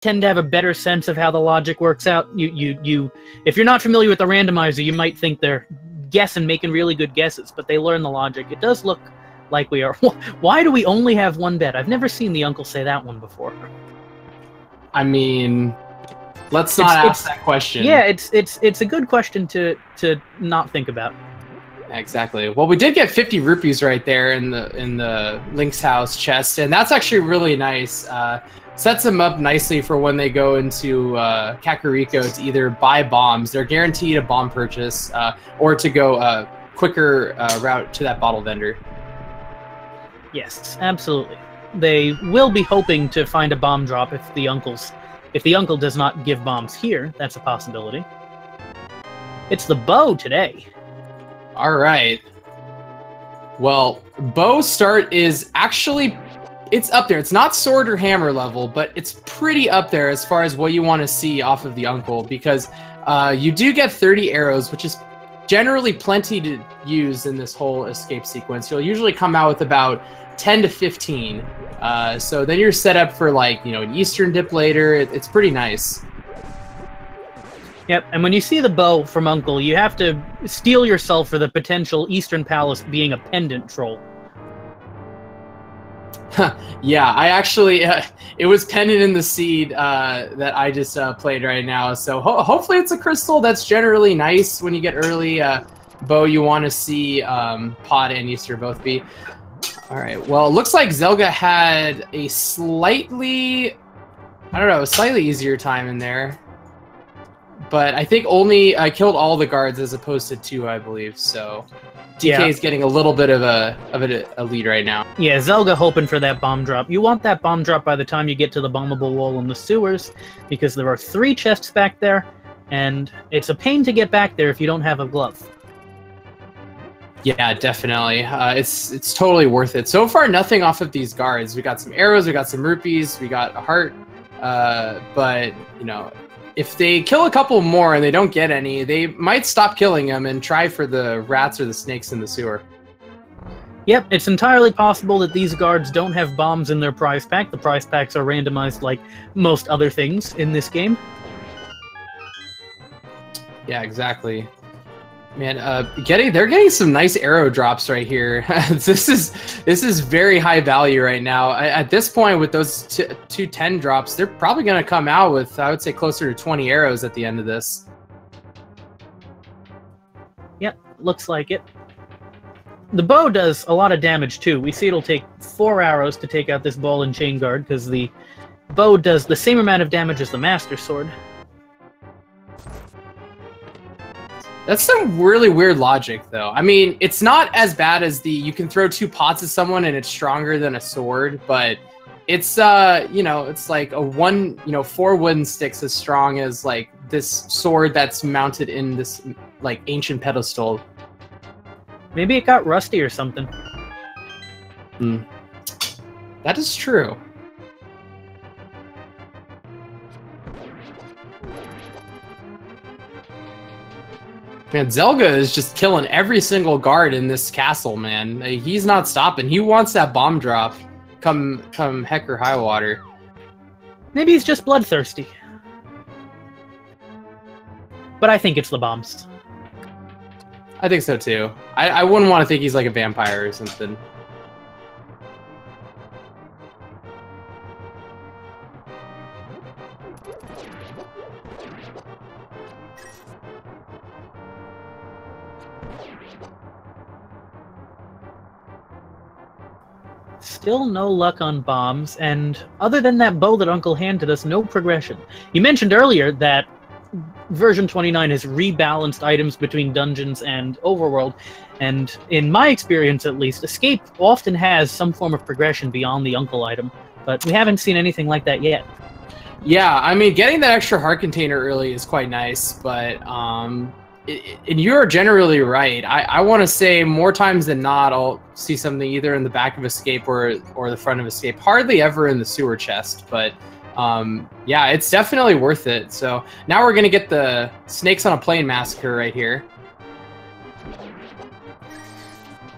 tend to have a better sense of how the logic works out. If you're not familiar with the randomizer, you might think they're guessing, making really good guesses, but they learn the logic. It does look like we are. Why do we only have one bet? I've never seen the uncle say that one before. I mean, let's not ask that question. Yeah, it's a good question to not think about. Exactly. Well, we did get 50 rupees right there in the Link's house chest, and that's actually really nice. Sets them up nicely for when they go into Kakariko to either buy bombs. They're guaranteed a bomb purchase, or to go a quicker route to that bottle vendor. Yes, absolutely. They will be hoping to find a bomb drop if the uncle does not give bombs here. That's a possibility. It's the bow today. All right. Well, bow start is actually, it's up there. It's not sword or hammer level, but it's pretty up there as far as what you want to see off of the uncle, because you do get 30 arrows, which is generally plenty to use in this whole escape sequence. You'll usually come out with about 10 to 15. So then you're set up for, like, you know, an Eastern dip later. It's pretty nice. Yep, and when you see the bow from Uncle, you have to steel yourself for the potential Eastern Palace being a pendant troll. Yeah, I actually, it was pendant in the seed that I just played right now. So hopefully it's a crystal. That's generally nice when you get early. Bow, you want to see Pod and Easter both be. All right, well, it looks like Zelda had a slightly easier time in there. But I think I killed all the guards as opposed to 2, I believe. So DK is getting a little bit of a lead right now. Yeah, Zelda hoping for that bomb drop. You want that bomb drop by the time you get to the bombable wall in the sewers, because there are 3 chests back there, and it's a pain to get back there if you don't have a glove. Yeah, definitely. It's totally worth it. So far, nothing off of these guards. We got some arrows, we got some rupees, we got a heart. But, you know, if they kill a couple more and they don't get any, they might stop killing them and try for the rats or the snakes in the sewer. Yep, it's entirely possible that these guards don't have bombs in their prize pack. The prize packs are randomized like most other things in this game. Yeah, exactly. Man, they're getting some nice arrow drops right here. This is very high value right now. At this point, with those two 10 drops, they're probably going to come out with, I would say, closer to 20 arrows at the end of this. Yep, looks like it. The bow does a lot of damage too. We see it'll take 4 arrows to take out this ball and chain guard, because the bow does the same amount of damage as the Master Sword. That's some really weird logic, though. I mean, it's not as bad as you can throw 2 pots at someone and it's stronger than a sword, but it's, you know, it's like 4 wooden sticks as strong as, like, this sword that's mounted in this, like, ancient pedestal. Maybe it got rusty or something. That is true. Man, Zelda is just killing every single guard in this castle, man. He's not stopping. He wants that bomb drop come heck or high water. Maybe he's just bloodthirsty. But I think it's the bombs. I think so, too. I wouldn't want to think he's like a vampire or something. Still no luck on bombs, and other than that bow that Uncle handed us, no progression. You mentioned earlier that version 29 has rebalanced items between dungeons and overworld, and in my experience at least, Escape often has some form of progression beyond the Uncle item, but we haven't seen anything like that yet. Yeah, I mean, getting that extra heart container early is quite nice, but and you're generally right. I want to say more times than not, I'll see something either in the back of Escape or the front of Escape. Hardly ever in the sewer chest, but yeah, it's definitely worth it. So now we're going to get the Snakes on a Plane massacre right here.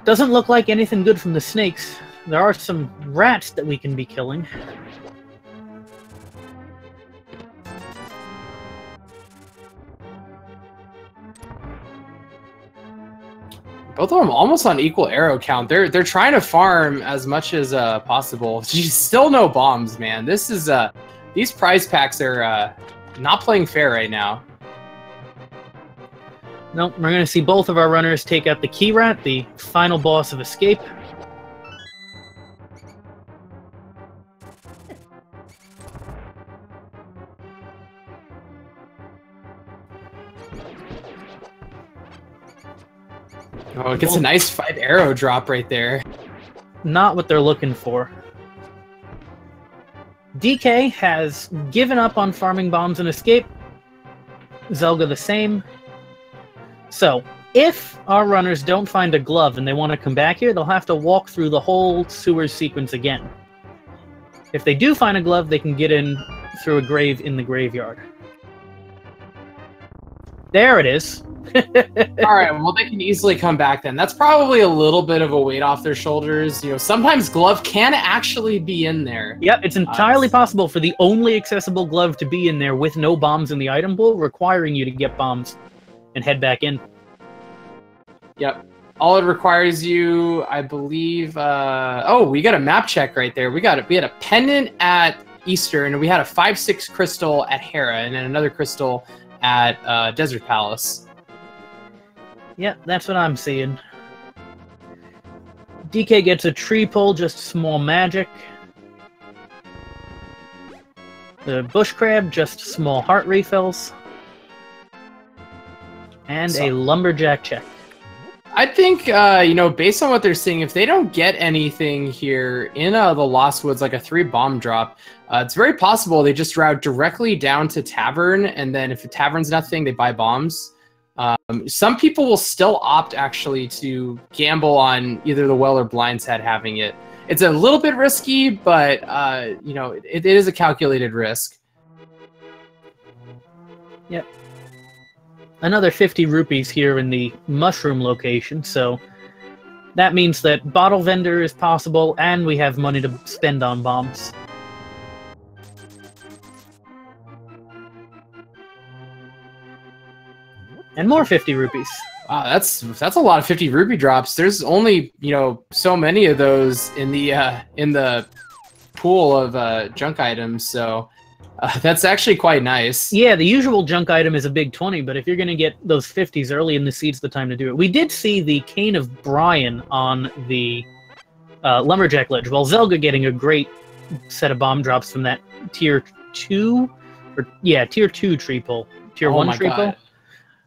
Doesn't look like anything good from the snakes. There are some rats that we can be killing. Both of them almost on equal arrow count. They're trying to farm as much as possible. Still no bombs, man. This is these prize packs are not playing fair right now. Nope, we're going to see both of our runners take out the Key Rat, the final boss of Escape. Oh, it gets a nice 5 arrow drop right there. Not what they're looking for. DK has given up on farming bombs and Escape. Zelda the same. So, if our runners don't find a glove and they want to come back here, they'll have to walk through the whole sewers sequence again. If they do find a glove, they can get in through a grave in the graveyard. There it is. All right, well, they can easily come back then. That's probably a little bit of a weight off their shoulders. You know, sometimes glove can actually be in there. Yep, it's entirely possible for the only accessible glove to be in there with no bombs in the item pool, requiring you to get bombs and head back in. Yep. All it requires you, I believe... oh, we got a map check right there. We had a pendant at Eastern, and we had a 5/6 crystal at Hera, and then another crystal at Desert Palace. Yep, that's what I'm seeing. DK gets a tree pull, just small magic. The bush crab, just small heart refills. And a lumberjack check. I think, you know, based on what they're seeing, if they don't get anything here in the Lost Woods, like a 3 bomb drop, it's very possible they just route directly down to Tavern, and then if the Tavern's nothing, they buy bombs. Some people will still opt, actually, to gamble on either the Well or Blind's Head having it. It's a little bit risky, but, you know, it is a calculated risk. Yep. Another 50 rupees here in the mushroom location, so that means that bottle vendor is possible, and we have money to spend on bombs. And more 50 rupees. Wow, that's a lot of 50 rupee drops. There's only, you know, so many of those in the pool of junk items, so that's actually quite nice. Yeah, the usual junk item is a big 20, but if you're going to get those 50s early in the seed's the time to do it. We did see the Cane of Brian on the Lumberjack Ledge, while Zelda getting a great set of bomb drops from that Tier 2, or yeah, Tier 2 tree pull. Tier 1 tree pull?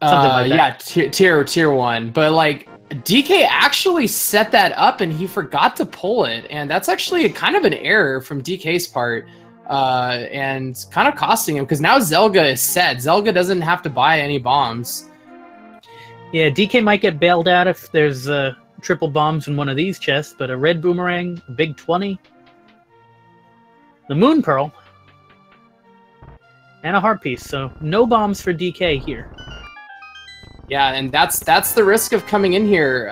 Something like that. Yeah, tier 1. But, like, DK actually set that up, and he forgot to pull it, and that's actually kind of an error from DK's part. And kind of costing him, because now Zelda is set. Zelda doesn't have to buy any bombs. Yeah, DK might get bailed out if there's triple bombs in one of these chests, but a red boomerang, a big 20, the Moon Pearl, and a heart piece, so no bombs for DK here. Yeah, and that's the risk of coming in here,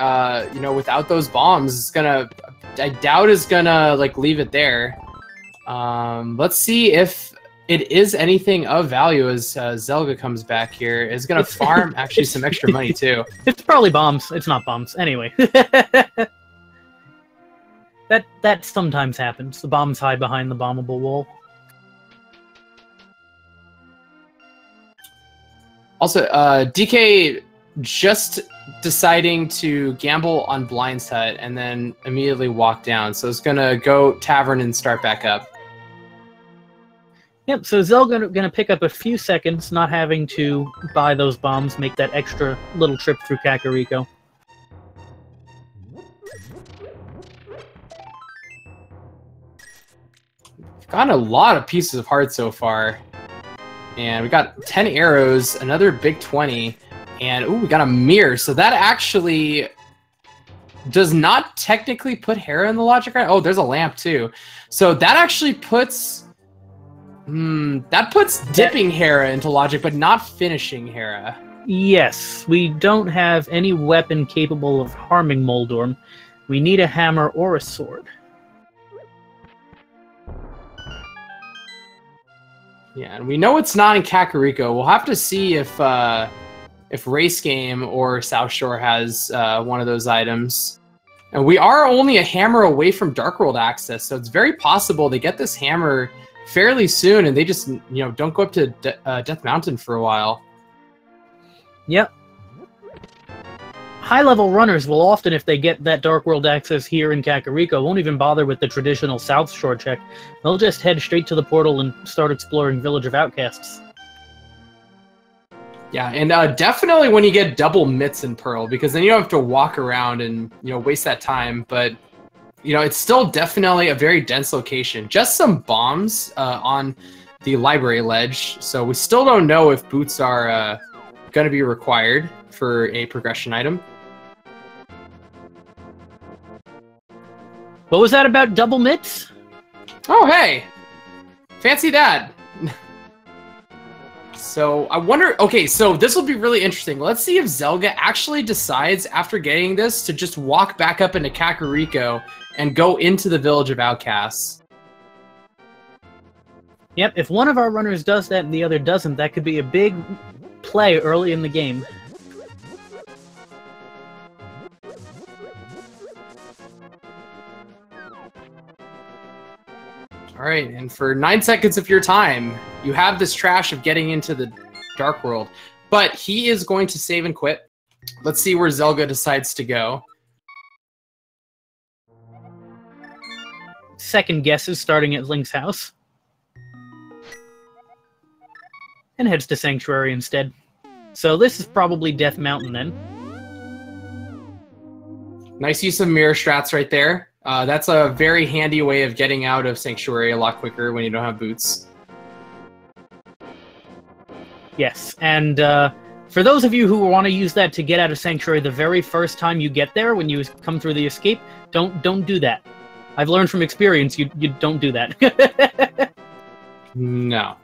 you know, without those bombs. It's gonna, I doubt is gonna, like, leave it there. Let's see if it is anything of value as Zelda comes back here. It's going to farm actually some extra money too. It's probably bombs. It's not bombs. Anyway. That sometimes happens. The bombs hide behind the bombable wall. Also, DK just deciding to gamble on Blind's Hut and then immediately walk down. So it's going to go Tavern and start back up. Yep, so Zelda going to pick up a few seconds not having to buy those bombs, make that extra little trip through Kakariko. We've gotten a lot of pieces of heart so far. And we got 10 arrows, another big 20, and ooh, we got a mirror. So that actually does not technically put Hera in the logic right. Oh, there's a lamp too. So that actually puts dipping Hera into logic, but not finishing Hera. Yes, we don't have any weapon capable of harming Moldorm. We need a hammer or a sword. Yeah, and we know it's not in Kakariko. We'll have to see if if Race Game or South Shore has one of those items. And we are only a hammer away from Dark World access, so it's very possible they get this hammer fairly soon, and they just don't go up to Death Mountain for a while. Yep. High-level runners will often, if they get that Dark World access here in Kakariko, won't even bother with the traditional South Shore check. They'll just head straight to the portal and start exploring Village of Outcasts. Yeah, and definitely when you get double mitts in Pearl, because then you don't have to walk around and waste that time. But it's still definitely a very dense location. Just some bombs on the library ledge, so we still don't know if boots are going to be required for a progression item. What was that about double mitts? Oh, hey! Fancy that! So, I wonder... Okay, so this will be really interesting. Let's see if Zelda actually decides, after getting this, to just walk back up into Kakariko and go into the Village of Outcasts. Yep, if one of our runners does that and the other doesn't, that could be a big play early in the game. All right, and for 9 seconds of your time, you have this trash of getting into the Dark World. But he is going to save and quit. Let's see where Zelda decides to go. Second guesses starting at Link's house. And heads to Sanctuary instead. So this is probably Death Mountain then. Nice use of mirror strats right there. That's a very handy way of getting out of Sanctuary a lot quicker when you don't have boots. Yes, and for those of you who want to use that to get out of Sanctuary the very first time you get there, when you come through the escape, don't do that. I've learned from experience, you don't do that. No.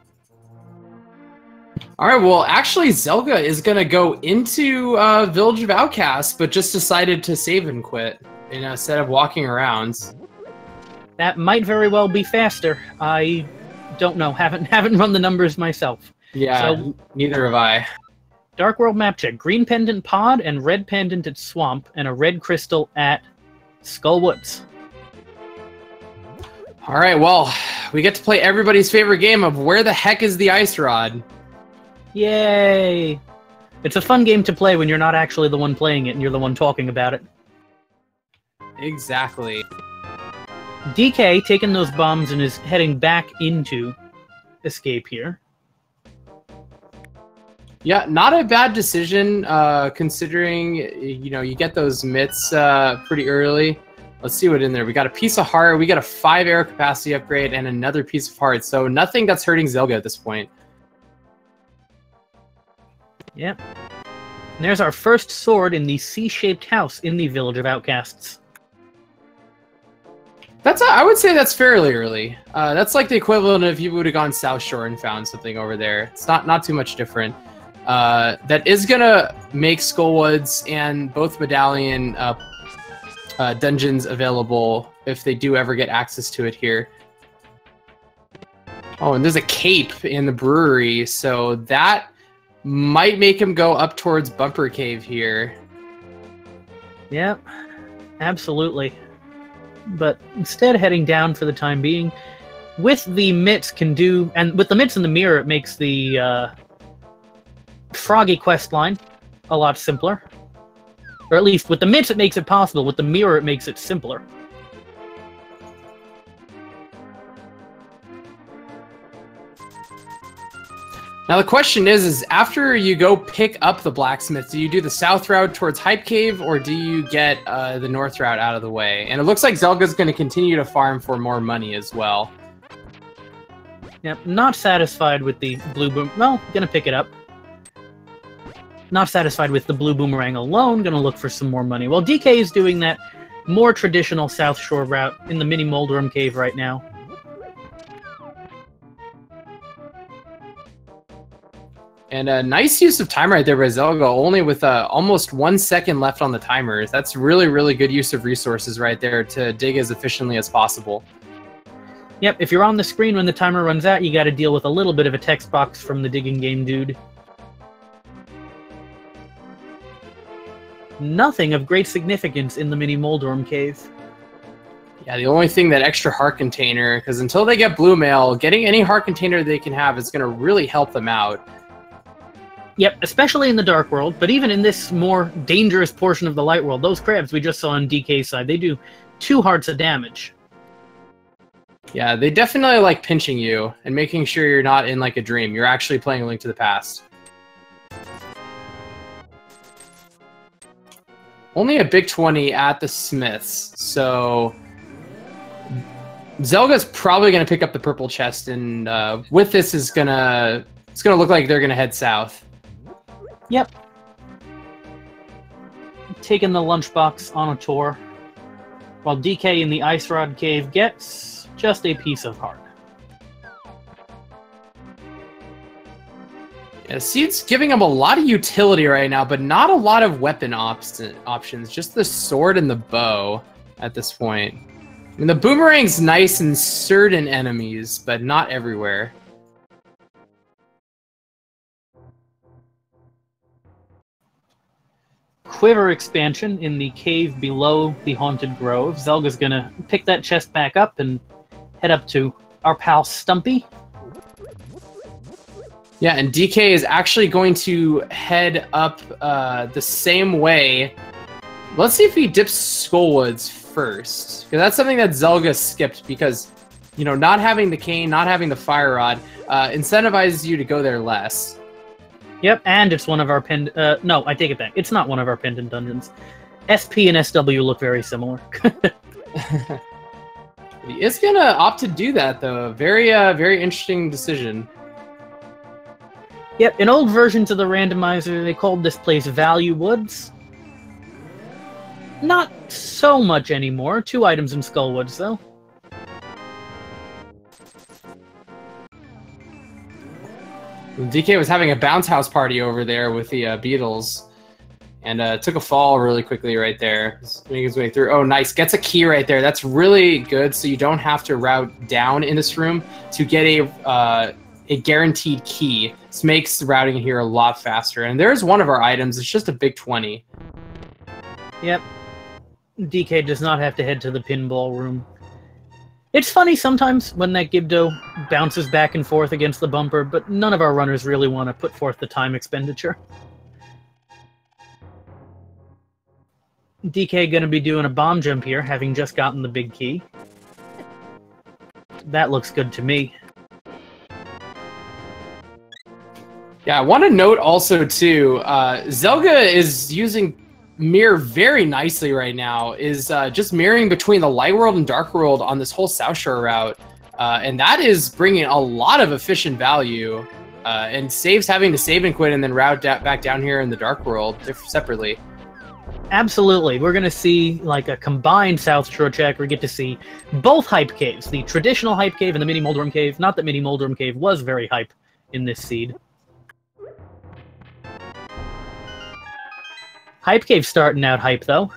All right, well, actually, Zelda is going to go into Village of Outcasts, but just decided to save and quit instead of walking around. That might very well be faster. I don't know. Haven't run the numbers myself. Yeah, so, neither have I. Dark World map check. Green pendant pod and red pendant at Swamp, and a red crystal at Skull Woods. All right, well, we get to play everybody's favorite game of Where the Heck is the Ice Rod? Yay! It's a fun game to play when you're not actually the one playing it and you're the one talking about it. Exactly. DK taking those bombs and is heading back into escape here. Yeah, not a bad decision considering, you get those mitts pretty early. Let's see what's in there. We got a piece of heart, we got a 5 arrow capacity upgrade, and another piece of heart. So nothing that's hurting Zelda at this point. Yep. And there's our first sword in the C-shaped house in the Village of Outcasts. I would say that's fairly early. That's like the equivalent of if you would have gone South Shore and found something over there. It's not too much different. That is gonna make Skullwoods and both Medallion dungeons available if they do ever get access to it here. Oh, and there's a cape in the brewery, so that might make him go up towards Bumper Cave here. Yep, absolutely. But instead heading down for the time being. With the mitts and with the mitts in the mirror, it makes the Froggy questline a lot simpler. Or at least with the mitts it makes it possible, with the mirror it makes it simpler. Now the question is after you go pick up the blacksmith, do you do the south route towards Hype Cave, or do you get the north route out of the way? And it looks like Zelga's going to continue to farm for more money as well. Yep, not satisfied with the blue boom. Well, gonna pick it up. Not satisfied with the blue boomerang alone, gonna look for some more money. Well, DK is doing that more traditional South Shore route in the mini Moldrum Cave right now. And a nice use of time right there by Zelda, only with almost 1 second left on the timer. That's really, really good use of resources right there to dig as efficiently as possible. Yep, if you're on the screen when the timer runs out, you gotta deal with a little bit of a text box from the digging game dude. nothing of great significance in the mini Moldorm cave. Yeah, the only thing, that extra heart container, because until they get blue mail, getting any heart container they can have is going to really help them out. Yep, especially in the Dark World, but even in this more dangerous portion of the Light World, those crabs we just saw on DK's side, they do 2 hearts of damage. Yeah, they definitely like pinching you and making sure you're not in like a dream. You're actually playing A Link to the Past. Only a big 20 at the Smiths, so Zelga's probably going to pick up the purple chest, and with this it's gonna look like they're going to head south. Yep. Taking the lunchbox on a tour, while DK in the Ice Rod Cave gets just a piece of heart. Yeah, Seed's giving him a lot of utility right now, but not a lot of weapon options. Just the sword and the bow at this point. I mean, the boomerang's nice in certain enemies, but not everywhere. Quiver expansion in the cave below the Haunted Grove. Zelga's gonna pick that chest back up and head up to our pal Stumpy. Yeah, and DK is actually going to head up the same way. Let's see if he dips Skullwoods first, because that's something that Zelga skipped, because, you know, not having the cane, not having the Fire Rod, incentivizes you to go there less. Yep, and it's one of our pinned... no, I take it back. It's not one of our pinned in dungeons. SP and SW look very similar. He is going to opt to do that, though. Very, very interesting decision. Yep, in old versions of the randomizer, they called this place Value Woods. Not so much anymore. 2 items in Skullwoods, though. DK was having a bounce house party over there with the Beatles, and took a fall really quickly right there. Making his way through. Oh, nice. Gets a key right there. That's really good, so you don't have to route down in this room to get a guaranteed key. This makes routing here a lot faster. And there's one of our items. It's just a big 20. Yep. DK does not have to head to the pinball room. It's funny sometimes when that Gibdo bounces back and forth against the bumper, but none of our runners really want to put forth the time expenditure. DK gonna be doing a bomb jump here, having just gotten the big key. That looks good to me. Yeah, I want to note also, too, Zelga is using Mirror very nicely right now, is just mirroring between the Light World and Dark World on this whole South Shore route, and that is bringing a lot of efficient value, and saves having to save and quit and then route back down here in the Dark World separately. Absolutely. We're going to see like a combined South Shore check. We get to see both hype caves, the traditional hype cave and the mini Moldorm cave. Not that mini Moldorm cave was very hype in this seed. Hype Cave starting out hype, though.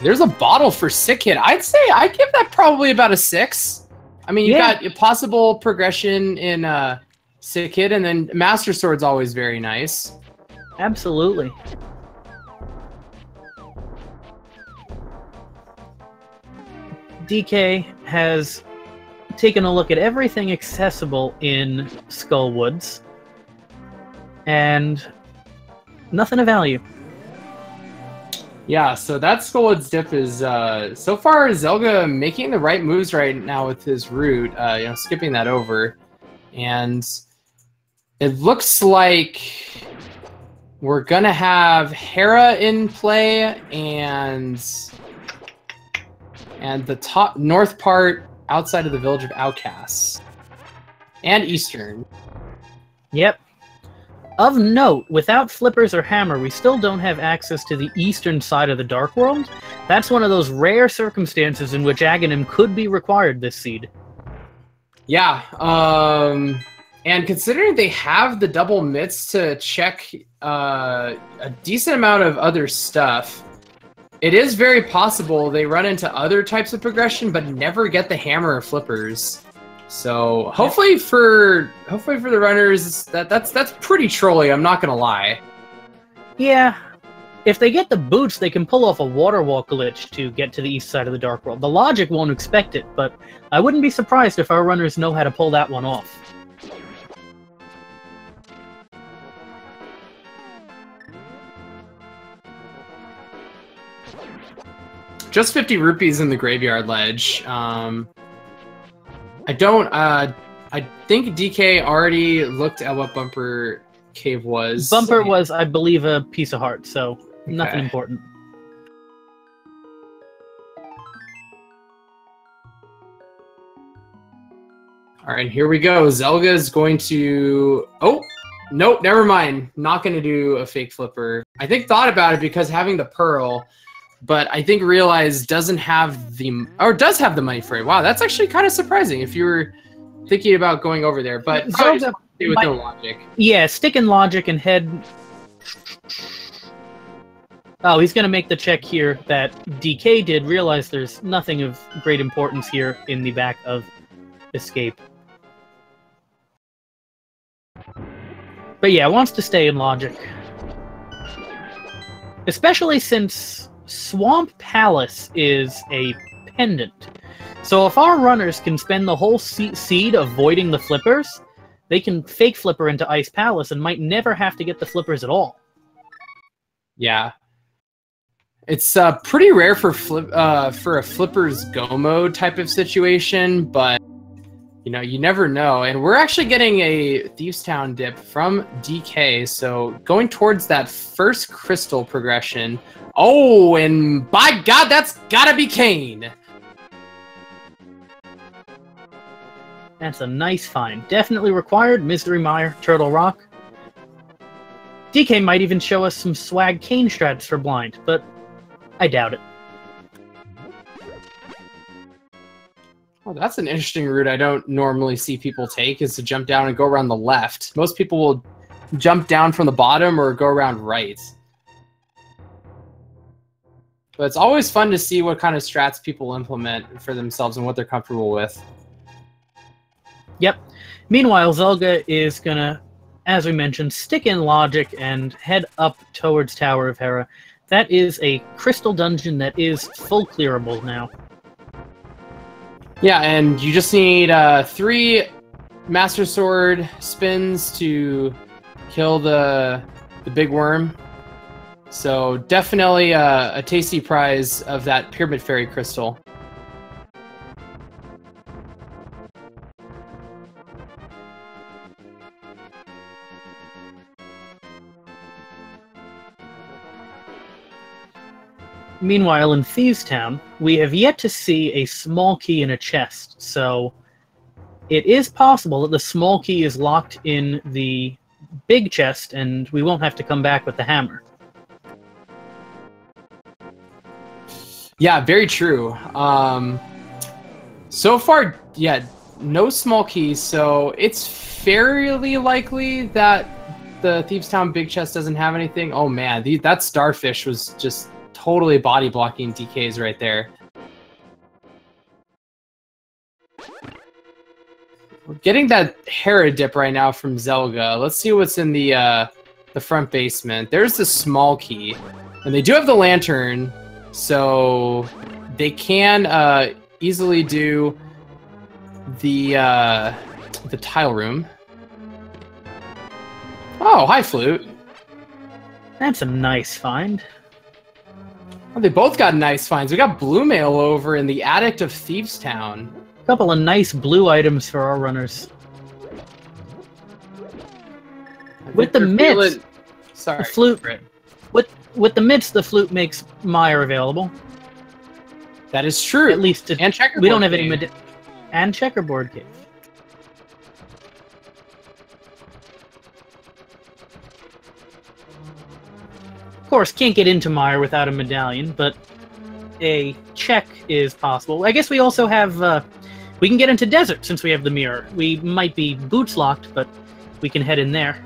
There's a bottle for Sick Hit. I'd say I'd give that probably about a 6. I mean, you've got a possible progression in Sick Hit, and then Master Sword's always very nice. Absolutely. DK has taken a look at everything accessible in Skullwoods, and nothing of value. Yeah, so that Skullwoods dip is, so far, Zelga making the right moves right now with his route, you know, skipping that over. And it looks like we're gonna have Hera in play, and the top north part outside of the Village of Outcasts. And Eastern. Yep. Of note, without flippers or hammer, we still don't have access to the eastern side of the Dark World. That's one of those rare circumstances in which Aghanim could be required this seed. Yeah, and considering they have the double mitts to check a decent amount of other stuff, it is very possible they run into other types of progression, but never get the hammer or flippers. So hopefully for the runners, that's pretty trolly. I'm not gonna lie. Yeah, if they get the boots, they can pull off a water walk glitch to get to the east side of the Dark World. The logic won't expect it, but I wouldn't be surprised if our runners know how to pull that one off. Just 50 rupees in the graveyard ledge. I think DK already looked at what Bumper Cave was. Bumper was, I believe, a piece of heart, so nothing important. All right, here we go. Zelda is going to... Oh, nope, never mind. Not going to do a fake flipper. I think thought about it because having the pearl, but I think realized doesn't have the... Or does have the money for it. Wow, that's actually kind of surprising if you were thinking about going over there. But Zelda stay with no logic. Yeah, stick in logic and head... Oh, he's going to make the check here that DK did. Realize there's nothing of great importance here in the back of Escape. But yeah, wants to stay in logic. Especially since Swamp Palace is a pendant. So if our runners can spend the whole seed avoiding the flippers, they can fake flipper into Ice Palace and might never have to get the flippers at all. Yeah. It's pretty rare for a flipper's go mode type of situation, but you know, you never know. And we're actually getting a Thieves Town dip from DK, so going towards that first crystal progression. Oh, and by God, that's gotta be Kane. That's a nice find. Definitely required. Mystery Mire, Turtle Rock. DK might even show us some swag Kane strats for blind, but I doubt it. Oh, that's an interesting route I don't normally see people take, is to jump down and go around the left. Most people will jump down from the bottom or go around right. But it's always fun to see what kind of strats people implement for themselves and what they're comfortable with. Yep. Meanwhile, Zelda is gonna, as we mentioned, stick in logic and head up towards Tower of Hera. That is a crystal dungeon that is full clearable now. Yeah, and you just need 3 Master Sword spins to kill the big worm. So definitely a tasty prize of that Pyramid Fairy crystal. Meanwhile, in Thieves Town, we have yet to see a small key in a chest, so it is possible that the small key is locked in the big chest, and we won't have to come back with the hammer. Yeah, very true. So far, yeah, no small keys, so it's fairly likely that the Thieves Town big chest doesn't have anything. Oh man, that starfish was just totally body blocking DKs right there. We're getting that Hera dip right now from Zelda. Let's see what's in the front basement. There's the small key, and they do have the lantern, so they can easily do the tile room. Oh, hi, Flute. That's a nice find. Oh, they both got nice finds. We got Blue Mail over in the attic of Thieves Town. A couple of nice blue items for our runners. With the mitts, sorry, the flute. With the mitts, the flute makes Mire available. That is true. At least and checkerboard. We don't have any and checkerboard cave. Of course, can't get into Mire without a medallion, but a check is possible. I guess we also have, we can get into Desert since we have the mirror. We might be boots locked, but we can head in there.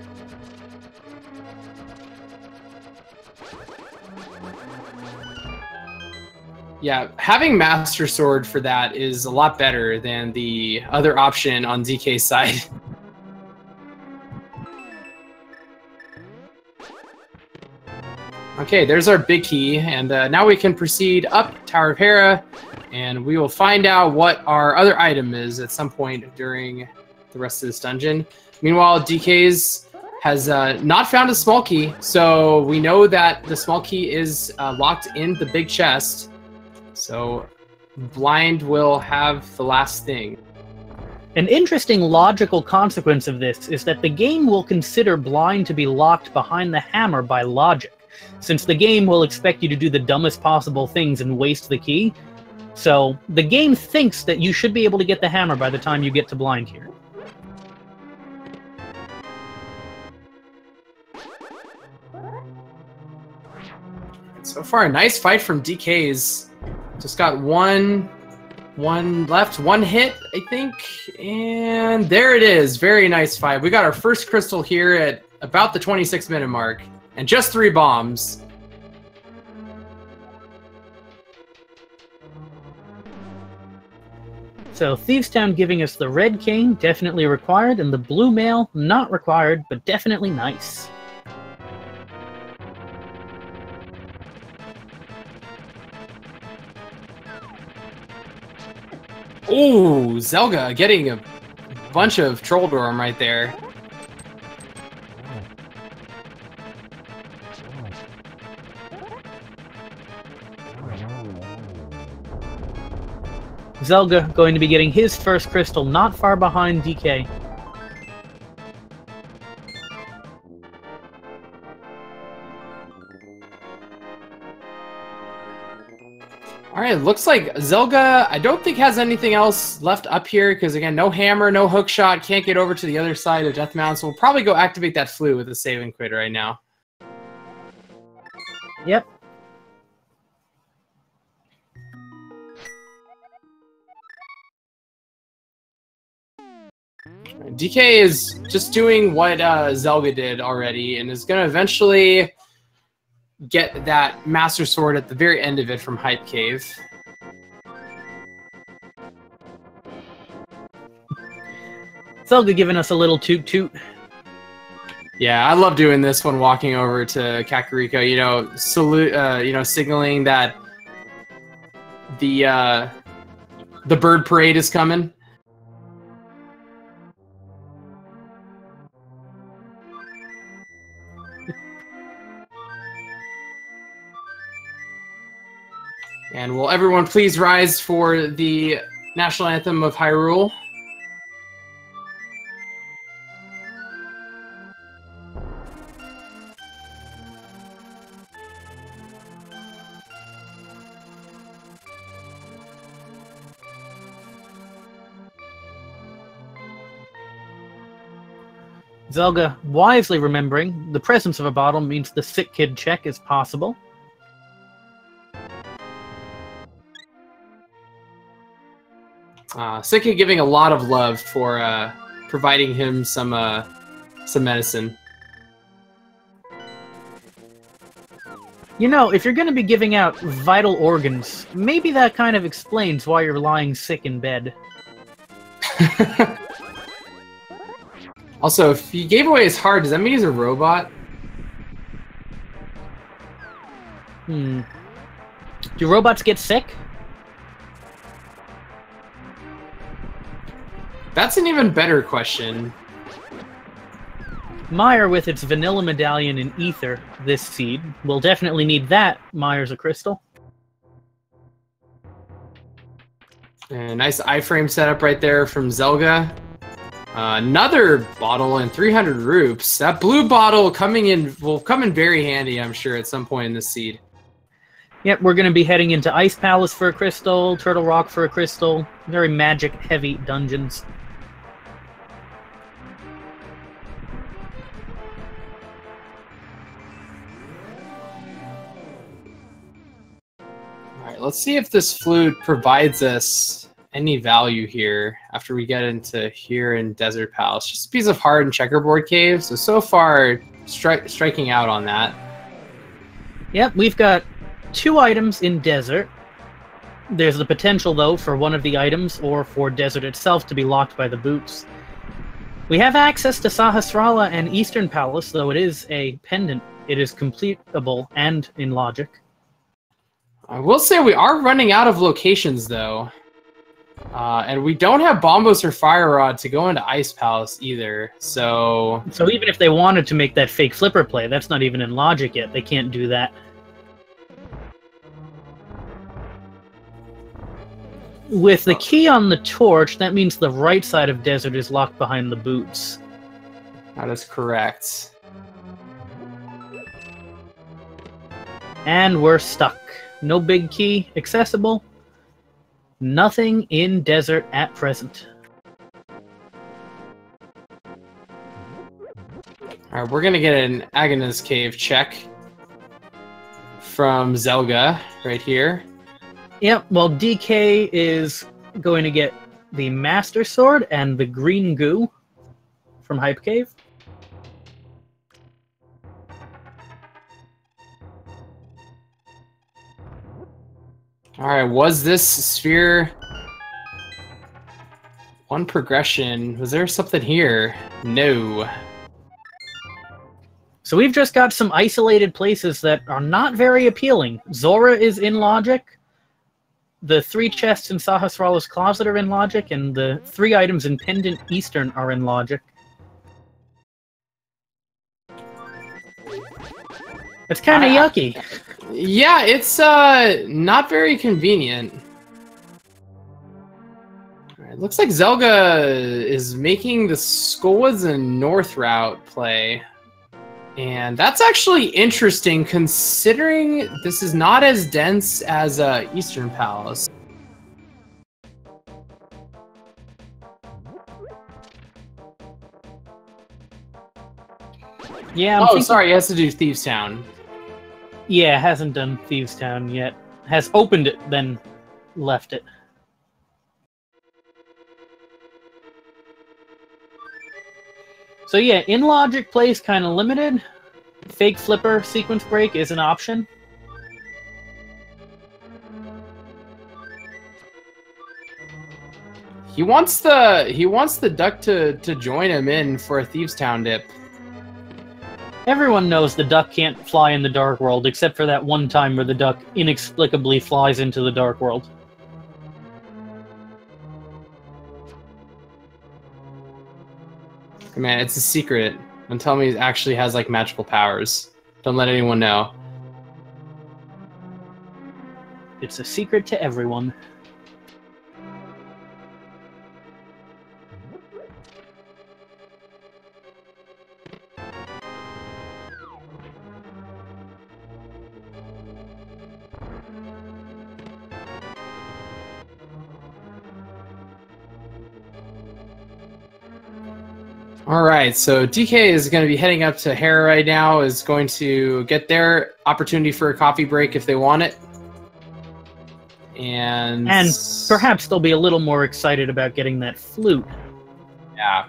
Yeah, having Master Sword for that is a lot better than the other option on DK's side. Okay, there's our big key, and now we can proceed up Tower of Hera, and we will find out what our other item is at some point during the rest of this dungeon. Meanwhile, DK's has not found a small key, so we know that the small key is locked in the big chest. So Blind will have the last thing. An interesting logical consequence of this is that the game will consider Blind to be locked behind the hammer by logic, since the game will expect you to do the dumbest possible things and waste the key. So the game thinks that you should be able to get the hammer by the time you get to Blind here. So far, a nice fight from DK's. Just got one left, one hit, I think. And there it is. Very nice fight. We got our first crystal here at about the 26-minute mark. And just 3 bombs. So Thieves Town giving us the red king, definitely required, and the blue mail, not required, but definitely nice. Ooh, Zelda getting a bunch of Troll Dorm right there. Zelda going to be getting his first crystal not far behind DK. Alright, looks like Zelda, I don't think has anything else left up here, because again, no hammer, no hook shot, can't get over to the other side of Death Mountain, so we'll probably go activate that flute with a save and quit right now. Yep. DK is just doing what Zelda did already, and is going to eventually get that Master Sword at the very end of it from Hype Cave. Zelda giving us a little toot-toot. Yeah, I love doing this when walking over to Kakariko, you know, salute, you know, signaling that the bird parade is coming. And will everyone please rise for the National Anthem of Hyrule? Zelda wisely remembering the presence of a bottle means the sick kid check is possible. Sick Kid giving a lot of love for providing him some medicine. You know, if you're going to be giving out vital organs, maybe that kind of explains why you're lying sick in bed. Also, if he gave away his heart, does that mean he's a robot? Do robots get sick? That's an even better question. Meyer with its vanilla medallion in ether, this seed. We'll definitely need that. Meyer's a crystal. And nice iframe setup right there from Zelda. Another bottle and 300 rupees. That blue bottle coming in will come in very handy, I'm sure, at some point in this seed. Yep, we're going to be heading into Ice Palace for a crystal, Turtle Rock for a crystal. Very magic-heavy dungeons. Alright, let's see if this flute provides us any value here after we get into here in Desert Palace. Just a piece of heart and checkerboard cave. So far, striking out on that. Yep, we've got 2 items in Desert. There's the potential, though, for one of the items or for Desert itself to be locked by the boots. We have access to Sahasrara and Eastern Palace, though it is a pendant. It is completable and in logic. I will say we are running out of locations, though. And we don't have Bombos or Fire Rod to go into Ice Palace either, so... So even if they wanted to make that fake flipper play, that's not even in logic yet. They can't do that. With the key on the torch, that means the right side of Desert is locked behind the boots. That is correct. And we're stuck. No big key accessible. Nothing in Desert at present. Alright, we're gonna get an Agha's Cave check from Zelda right here. Yep, well, DK is going to get the Master Sword and the green goo from Hype Cave. Alright, was this sphere one progression? Was there something here? No. So we've just got some isolated places that are not very appealing. Zora is in logic. The 3 chests in Sahasrara's closet are in logic, and the 3 items in Pendant Eastern are in logic. It's kind of yucky. Yeah, it's not very convenient. It looks like Zelda is making the Skullwoods and North route play. And that's actually interesting, considering this is not as dense as Eastern Palace. Yeah. Sorry, it has to do Thieves Town. Yeah, hasn't done Thieves Town yet. Has opened it, then left it. So yeah, in logic plays kind of limited. Fake flipper sequence break is an option. He wants the duck to join him in for a Thieves Town dip. Everyone knows the duck can't fly in the Dark World, except for that one time where the duck inexplicably flies into the Dark World. Man, it's a secret. Don't tell me he actually has, like, magical powers. Don't let anyone know. It's a secret to everyone. Alright, so DK is going to be heading up to Hera right now, is going to get their opportunity for a coffee break if they want it. And perhaps they'll be a little more excited about getting that flute. Yeah.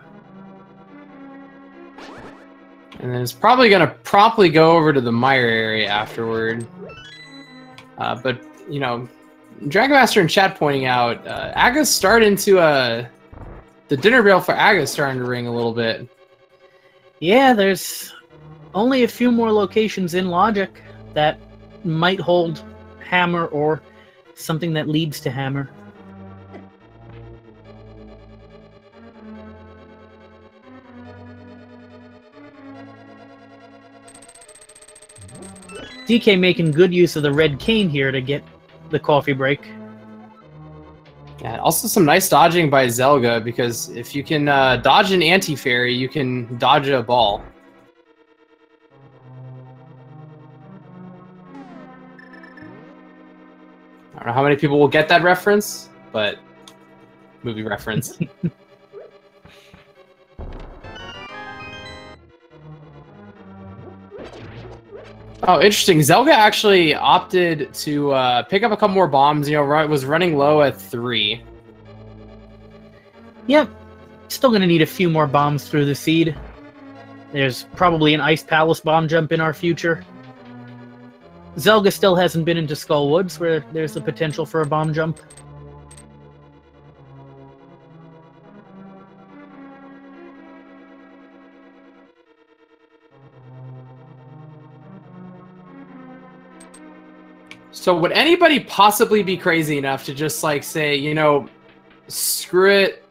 And then it's probably going to promptly go over to the Mire area afterward. But, you know, Dragon Master in chat pointing out, Aga's starting to... the dinner bell for Aga is starting to ring a little bit. Yeah, there's only a few more locations in logic that might hold Hammer or something that leads to Hammer. DK making good use of the red cane here to get the coffee break. Yeah, also some nice dodging by Zelda, because if you can dodge an anti-fairy, you can dodge a ball. I don't know how many people will get that reference, but movie reference. Oh, interesting. Zelda actually opted to pick up a couple more bombs. You know, was running low at 3. Yep. Still going to need a few more bombs through the seed. There's probably an Ice Palace bomb jump in our future. Zelda still hasn't been into Skull Woods, where there's the potential for a bomb jump. So would anybody possibly be crazy enough to just like say, you know, screw it,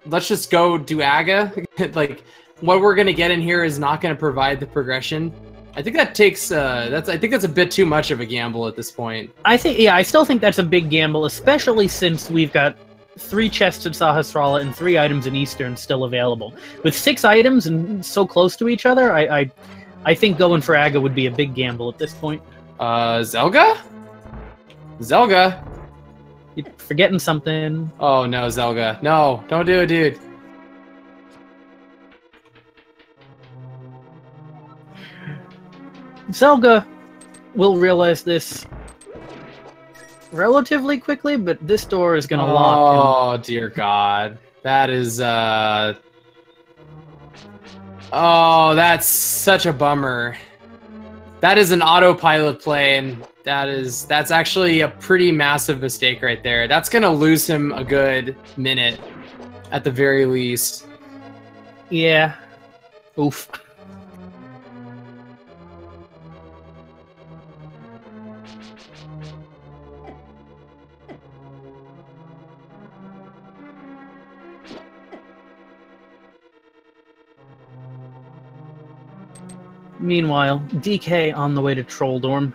let's just go do AGA? Like, what we're gonna get in here is not gonna provide the progression. I think that takes I think that's a bit too much of a gamble at this point. I still think that's a big gamble, especially since we've got 3 chests in Sahasrara and 3 items in Eastern still available. With 6 items and so close to each other, I think going for AGA would be a big gamble at this point. Zelga? Zelga? You're forgetting something. Oh no, Zelga. No, don't do it, dude. Zelda will realize this relatively quickly, but this door is gonna lock. Oh dear God. That is oh, that's such a bummer. That is an autopilot play, and that's actually a pretty massive mistake right there. That's gonna lose him a good minute, at the very least. Yeah. Oof. Meanwhile, DK on the way to Trolldorm.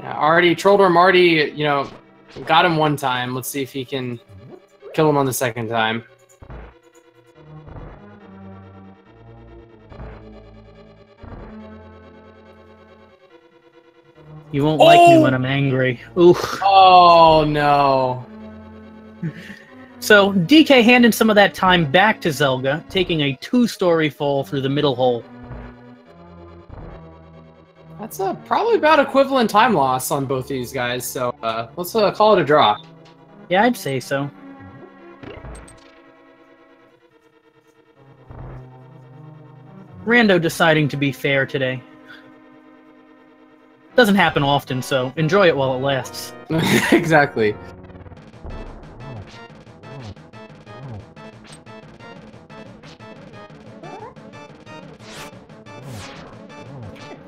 Yeah, Trolldorm already, you know, got him one time. Let's see if he can kill him on the second time. You won't like me when I'm angry. Oof. Oh, no. So, DK handed some of that time back to Zelga, taking a 2-story fall through the middle hole. That's probably about equivalent time loss on both these guys, so let's call it a draw. Yeah, I'd say so. Rando deciding to be fair today. Doesn't happen often, so enjoy it while it lasts. Exactly.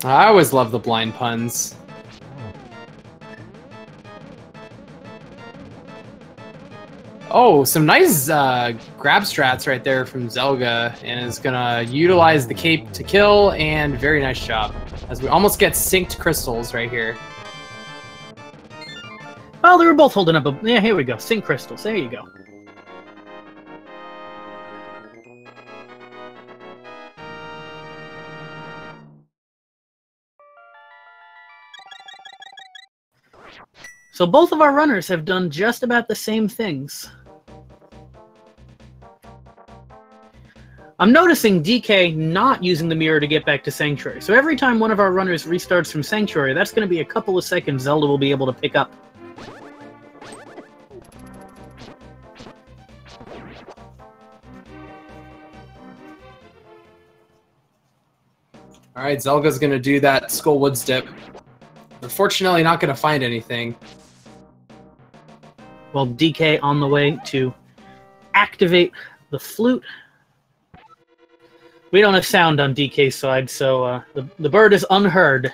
I always love the blind puns. Oh, some nice grab strats right there from Zelga, and is gonna utilize the cape to kill, and very nice job. As we almost get synced crystals right here. Well, they were both holding up a... Yeah, here we go. Sync crystals. There you go. So both of our runners have done just about the same things. I'm noticing DK not using the mirror to get back to Sanctuary. So every time one of our runners restarts from Sanctuary, that's going to be a couple of seconds Zelda will be able to pick up. Alright, Zelga's going to do that Skullwoods dip. Unfortunately, not going to find anything. Well, DK on the way to activate the flute. We don't have sound on DK's side, so the bird is unheard.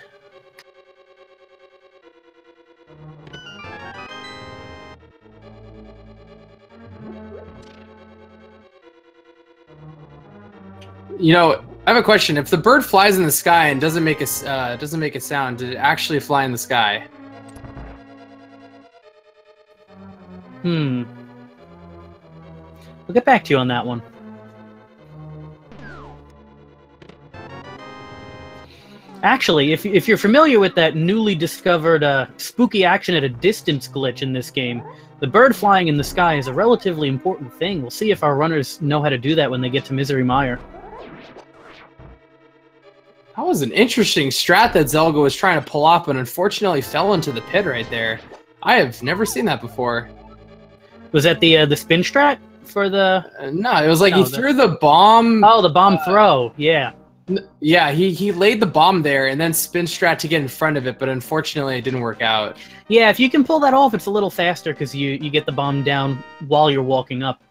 You know, I have a question. If the bird flies in the sky and doesn't make a sound, did it actually fly in the sky? We'll get back to you on that one. Actually, if you're familiar with that newly discovered spooky action at a distance glitch in this game, the bird flying in the sky is a relatively important thing. We'll see if our runners know how to do that when they get to Misery Mire. That was an interesting strat that Zelga was trying to pull off, but unfortunately fell into the pit right there. I have never seen that before. Was that the spin strat for the... no, it was like he threw the bomb... Oh, the bomb throw, yeah. Yeah, he laid the bomb there and then spin strat to get in front of it, but unfortunately it didn't work out. Yeah, if you can pull that off, it's a little faster because you get the bomb down while you're walking up.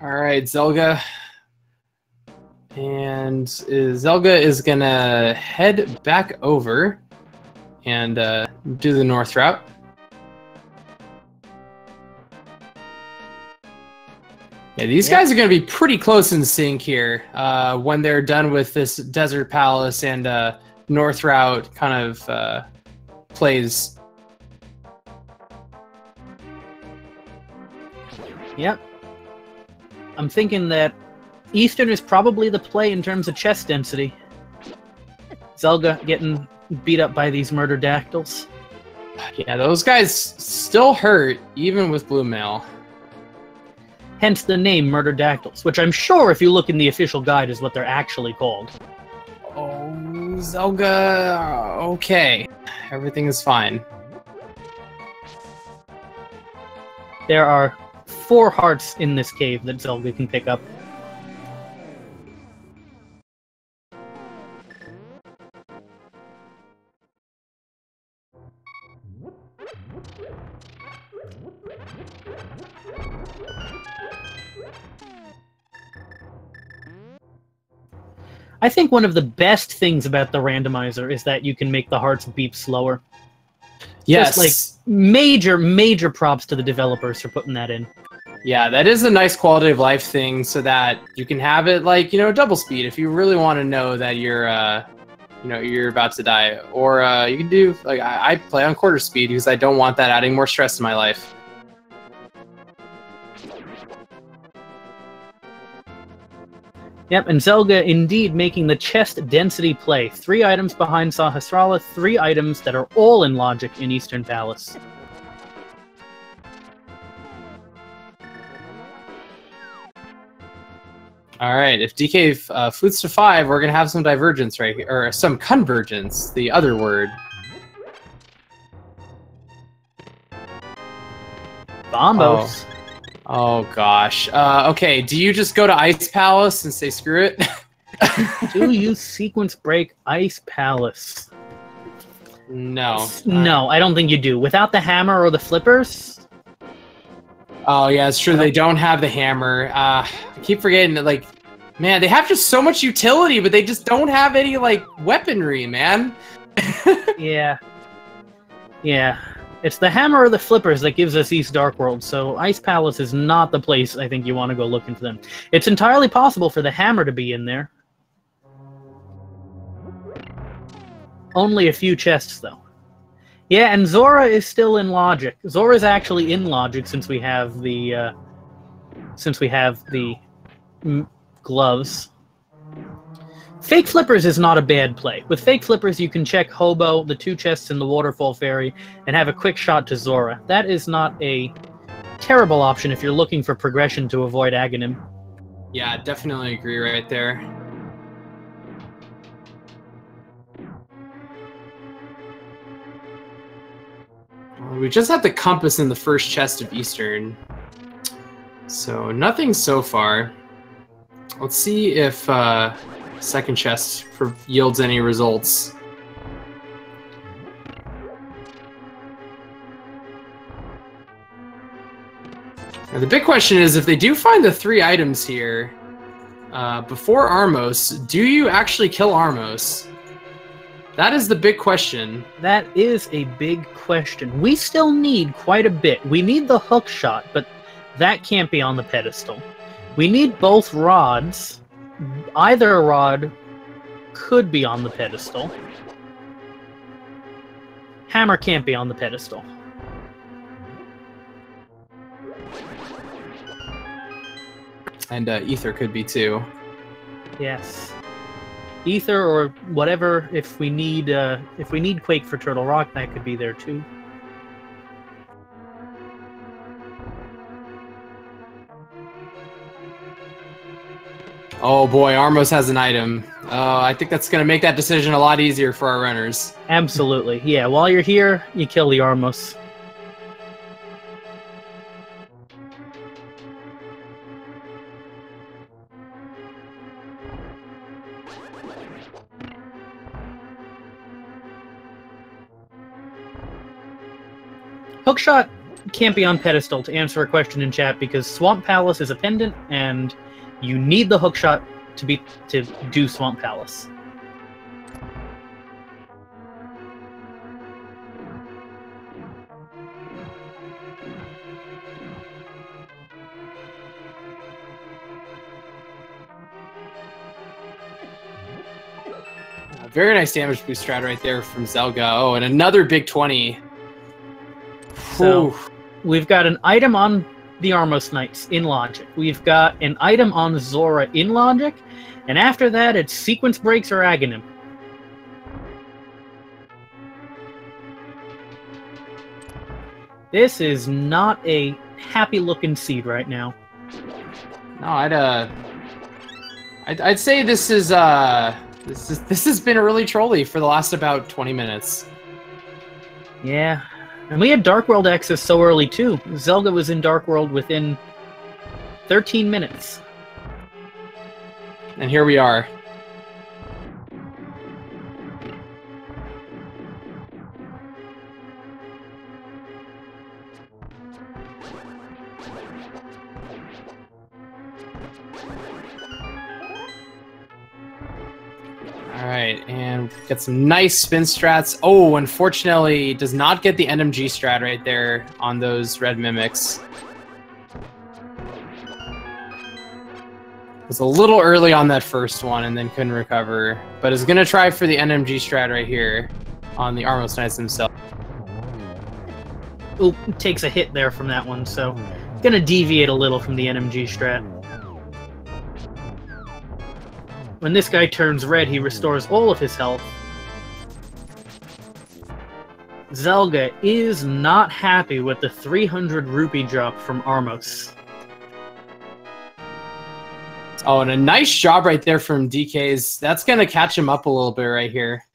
All right, Zelda. And Zelda is going to head back over and do the north route. Yeah, these guys are going to be pretty close in sync here when they're done with this Desert Palace and north route kind of plays. Yep. I'm thinking that Eastern is probably the play in terms of chest density. Zelda getting beat up by these murder dactyls. Yeah, those guys still hurt, even with blue mail. Hence the name Murder Dactyls, which I'm sure if you look in the official guide is what they're actually called. Oh, Zelda, okay. Everything is fine. There are 4 hearts in this cave that Zelda can pick up. I think one of the best things about the randomizer is that you can make the hearts beep slower. Yes. Just like major props to the developers for putting that in. Yeah, that is a nice quality of life thing so that you can have it like, you know, double speed if you really want to know that you're, you know, you're about to die. Or you can do, like, I play on quarter speed because I don't want that adding more stress to my life. Yep, and Zelda indeed making the chest density play. 3 items behind Sahasrara, 3 items that are all in logic in Eastern Palace. All right, if DK flutes to 5, we're going to have some divergence right here, or some convergence, the other word. Bombos. Oh gosh. Okay, do you just go to Ice Palace and say screw it? Do you sequence break Ice Palace? No. No, I don't think you do. Without the hammer or the flippers? Oh yeah, it's true. They don't have the hammer. I keep forgetting that, like, man, they have just so much utility, but they just don't have any, like, weaponry, man. Yeah. Yeah. It's the hammer or the flippers that gives us East Dark World, so Ice Palace is not the place I think you want to go looking for them. It's entirely possible for the hammer to be in there. Only a few chests, though. Yeah, and Zora is still in logic. Zora's actually in logic since we have the gloves. Fake Flippers is not a bad play. With Fake Flippers, you can check Hobo, the 2 chests in the Waterfall Fairy, and have a quick shot to Zora. That is not a terrible option if you're looking for progression to avoid Aghanim. Yeah, definitely agree right there. We just have the compass in the first chest of Eastern. So nothing so far. Let's see if second chest yields any results. Now, the big question is, if they do find the 3 items here before Armos, do you actually kill Armos? That is the big question. That is a big question. We still need quite a bit. We need the hook shot, but that can't be on the pedestal. We need both rods. Either rod could be on the pedestal. Hammer can't be on the pedestal. And Ether could be too. Yes. Ether or whatever, if we need Quake for Turtle Rock, that could be there too. Oh boy, Armos has an item. I think that's going to make that decision a lot easier for our runners. Absolutely. Yeah, while you're here, you kill the Armos. Hookshot can't be on pedestal to answer a question in chat because Swamp Palace is a pendant, and you need the hookshot to do Swamp Palace. Very nice damage boost strat right there from Zelga. Oh, and another big 20. So Whew. we've got an item on the Armos Knights in logic. We've got an item on Zora in logic, and after that it's sequence breaks or Aghanim. This is not a happy looking seed right now. No, I'd say this has been really trolly for the last about 20 minutes. Yeah. And we had Dark World access so early, too. Zelda was in Dark World within 13 minutes. And here we are. Alright, and get some nice spin strats. Oh, unfortunately, does not get the NMG strat right there on those red mimics. Was a little early on that first one and then couldn't recover, but is going to try for the NMG strat right here on the Armos Knights themselves. Oop, takes a hit there from that one, so gonna deviate a little from the NMG strat. When this guy turns red, he restores all of his health. Zelga is not happy with the 300 rupee drop from Armos. Oh, and a nice job right there from dKs. That's going to catch him up a little bit right here.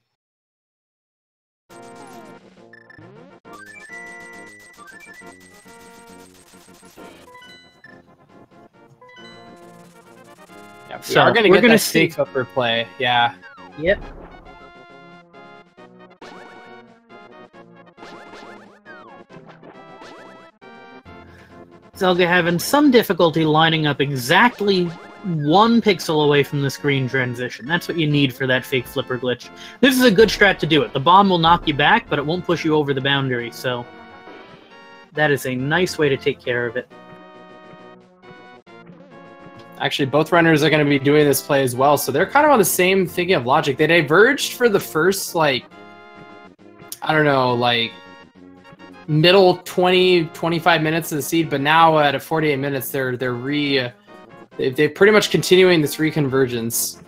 Yeah, we So, are going to we're get gonna that see- fake flipper play. Yeah. Yep. Zelga having some difficulty lining up exactly 1 pixel away from the screen transition. That's what you need for that fake flipper glitch. This is a good strat to do it. The bomb will knock you back, but it won't push you over the boundary, so that is a nice way to take care of it. Actually, both runners are going to be doing this play as well, so they're kind of on the same thinking of logic. They diverged for the first, like, I don't know, like, middle 20-25 minutes of the seed, but now at 48 minutes, they're pretty much continuing this reconvergence.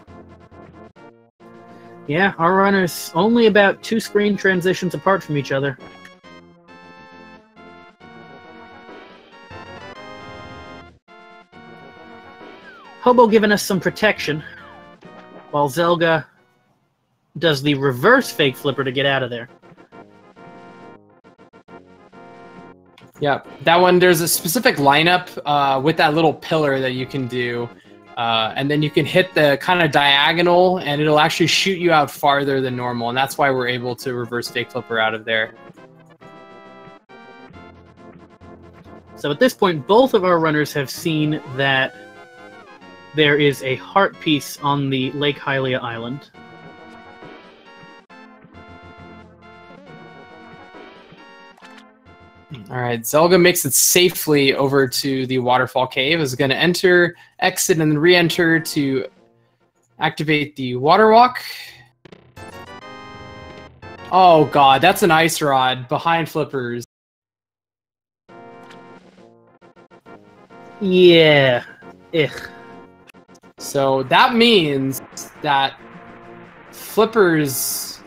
Yeah, our runners only about 2 screen transitions apart from each other. Hobo giving us some protection, while Zelga does the reverse fake flipper to get out of there. Yeah, that one, there's a specific lineup with that little pillar that you can do, and then you can hit the kind of diagonal, and it'll actually shoot you out farther than normal, and that's why we're able to reverse fake flipper out of there. So at this point, both of our runners have seen that there is a heart piece on the Lake Hylia Island. All right, Zelga makes it safely over to the waterfall cave. Is going to enter, exit, and then re-enter to activate the water walk. Oh god, that's an ice rod behind flippers. Yeah. Ugh. So that means that flippers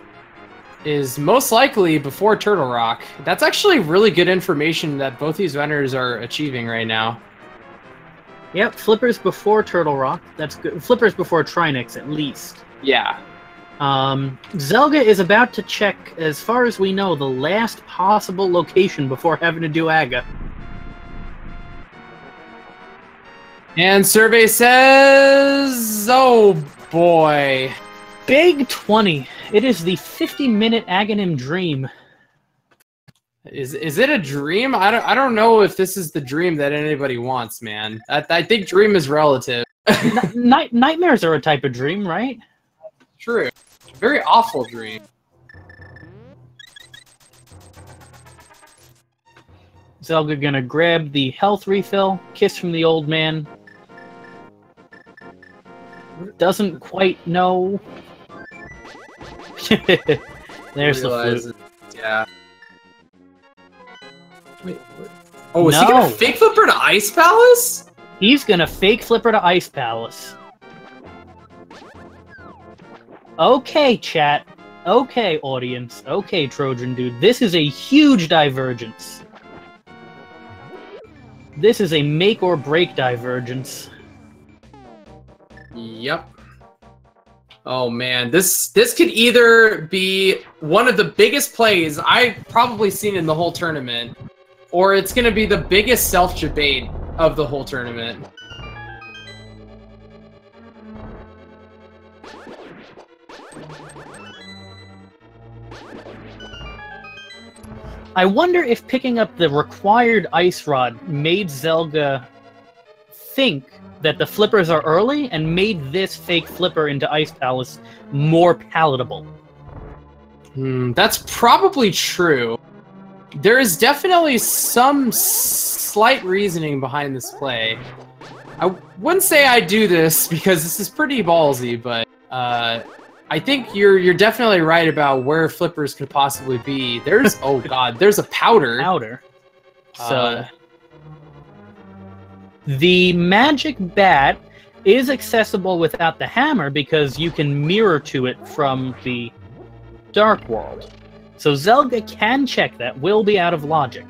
is most likely before Turtle Rock. That's actually really good information that both these runners are achieving right now. Yep, flippers before Turtle Rock. That's good. Flippers before Trinix, at least. Yeah. Zelda is about to check, as far as we know, the last possible location before having to do Aga. And survey says, oh boy. Big 20. It is the 50-minute Aghanim dream. Is it a dream? I don't know if this is the dream that anybody wants, man. I think dream is relative. Nightmares are a type of dream, right? True. Very awful dream. Zelda gonna grab the health refill, kiss from the old man. Doesn't quite know. There's the flute. Yeah. Wait, what? Oh, is he gonna fake flipper to Ice Palace? He's gonna fake flipper to Ice Palace. Okay, chat. Okay, audience. Okay, Trojan dude. This is a huge divergence. This is a make or break divergence. Yep. Oh man, this could either be one of the biggest plays I've probably seen in the whole tournament, or it's gonna be the biggest self-debate of the whole tournament. I wonder if picking up the required Ice Rod made Zelda think that the flippers are early and made this fake flipper into Ice Palace more palatable. That's probably true. There is definitely some slight reasoning behind this play. I wouldn't say I do this because this is pretty ballsy, but I think you're definitely right about where flippers could possibly be. There's oh god, there's a powder. Powder. So the magic bat is accessible without the hammer because you can mirror to it from the Dark World. So Zelda can check that, will be out of logic.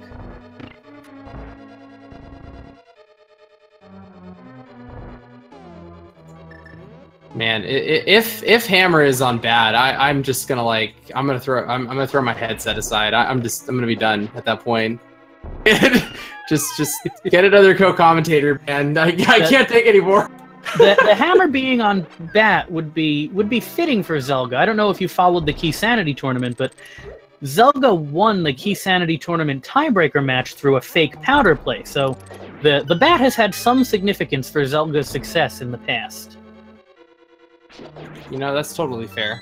Man, if hammer is on bad, I'm just gonna I'm gonna throw my headset aside. I'm gonna be done at that point. just get another co-commentator, man. I can't take anymore. The hammer being on bat would be fitting for Zelda. I don't know if you followed the Key Sanity tournament, but Zelda won the Key Sanity tournament tiebreaker match through a fake powder play. So the bat has had some significance for Zelda's success in the past. You know, that's totally fair.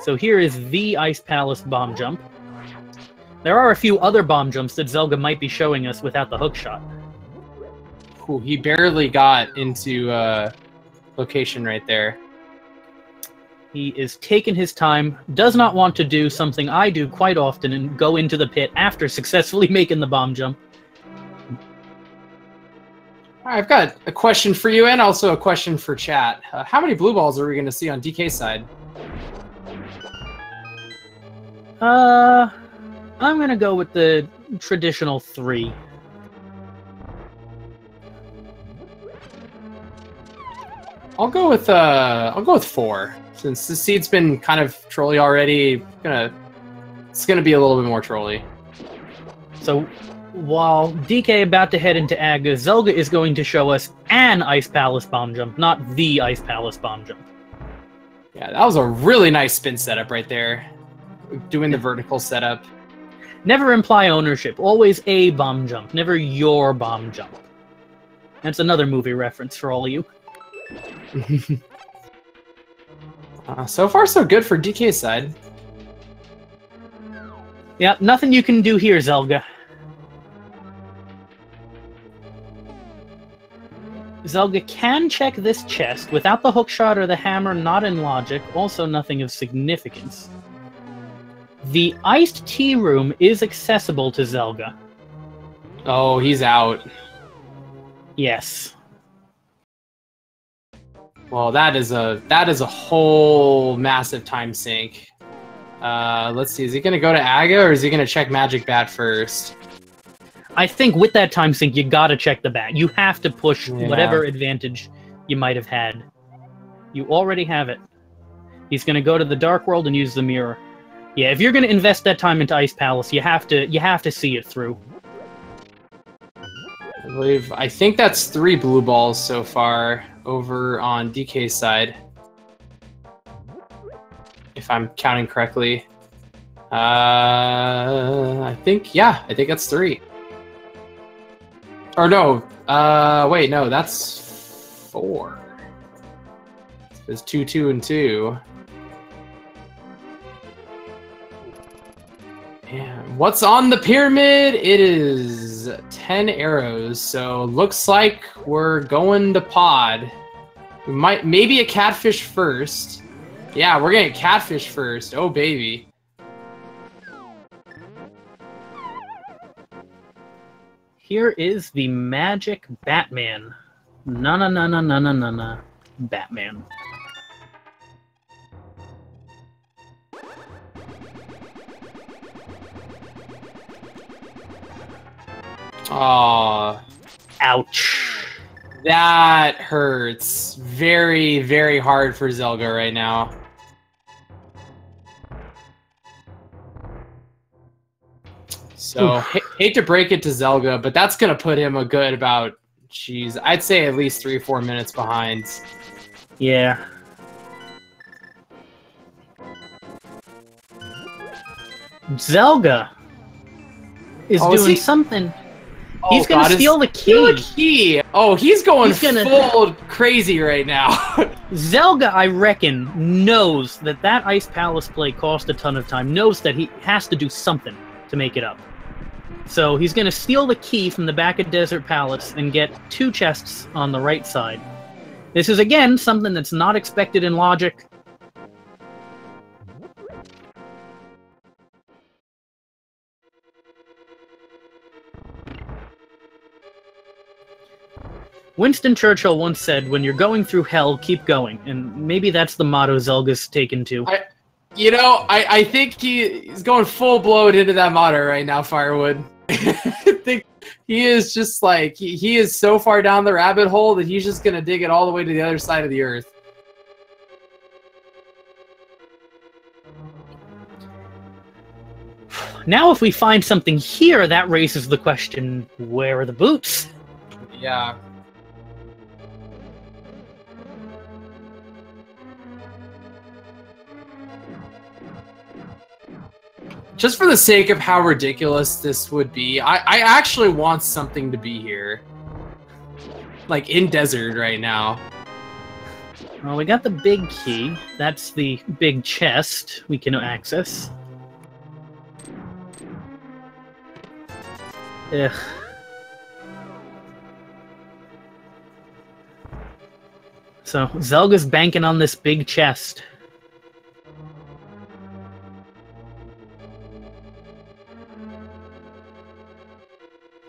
So here is the Ice Palace bomb jump. There are a few other bomb jumps that Zelda might be showing us without the hook shot. Ooh, he barely got into location right there. He is taking his time, does not want to do something I do quite often and go into the pit after successfully making the bomb jump. I've got a question for you and also a question for chat. How many blue balls are we going to see on DK's side? I'm gonna go with the traditional 3. I'll go with 4. Since the seed's been kind of trolly already, it's gonna be a little bit more trolly. So while DK about to head into Aga, Zelda is going to show us an Ice Palace bomb jump, not the Ice Palace bomb jump. Yeah, that was a really nice spin setup right there. Doing the vertical setup. Never imply ownership. Always a bomb jump, never your bomb jump. That's another movie reference for all of you. So far, so good for DK's side. Yeah, nothing you can do here, Zelda. Zelda can check this chest without the hookshot or the hammer, not in logic, also nothing of significance. The iced tea room is accessible to Zelda. Oh, he's out. Yes. Well, that is a whole massive time sink. Let's see. Is he going to go to Aga, or is he going to check Magic Bat first? I think with that time sink, you gotta check the bat. You have to push whatever advantage you might have had. You already have it. He's gonna go to the Dark World and use the mirror. Yeah, if you're gonna invest that time into Ice Palace, you have to see it through. I think that's 3 blue balls so far over on DK's side, if I'm counting correctly. I think that's 3. Or no, wait, no, that's 4. It's 2, 2, and 2. And what's on the pyramid? It is 10 arrows, so looks like we're going to pod. We might, maybe a catfish first. Yeah, we're getting catfish first. Oh, baby. Here is the Magic Batman. Na Batman. Aw. Ouch. That hurts. Very, very hard for Zelda right now. So, hate to break it to Zelda, but that's going to put him a good about, geez, I'd say at least 3 or 4 minutes behind. Yeah. Zelda is doing something. He's going to steal the key. Oh, he's going full crazy right now. Zelda, I reckon, knows that Ice Palace play cost a ton of time, knows that he has to do something to make it up. So he's going to steal the key from the back of Desert Palace and get 2 chests on the right side. This is, again, something that's not expected in Logic. Winston Churchill once said, when you're going through hell, keep going. And maybe that's the motto Zelga's taken to. I think he's going full-blown into that motto right now, Firewood. I think he is just like, he is so far down the rabbit hole that he's just going to dig it all the way to the other side of the earth. Now if we find something here, that raises the question, where are the boots? Yeah. Just for the sake of how ridiculous this would be, I actually want something to be here. Like, in Desert right now. Well, we got the big key. That's the big chest we can access. Ugh. So, Zelga's banking on this big chest.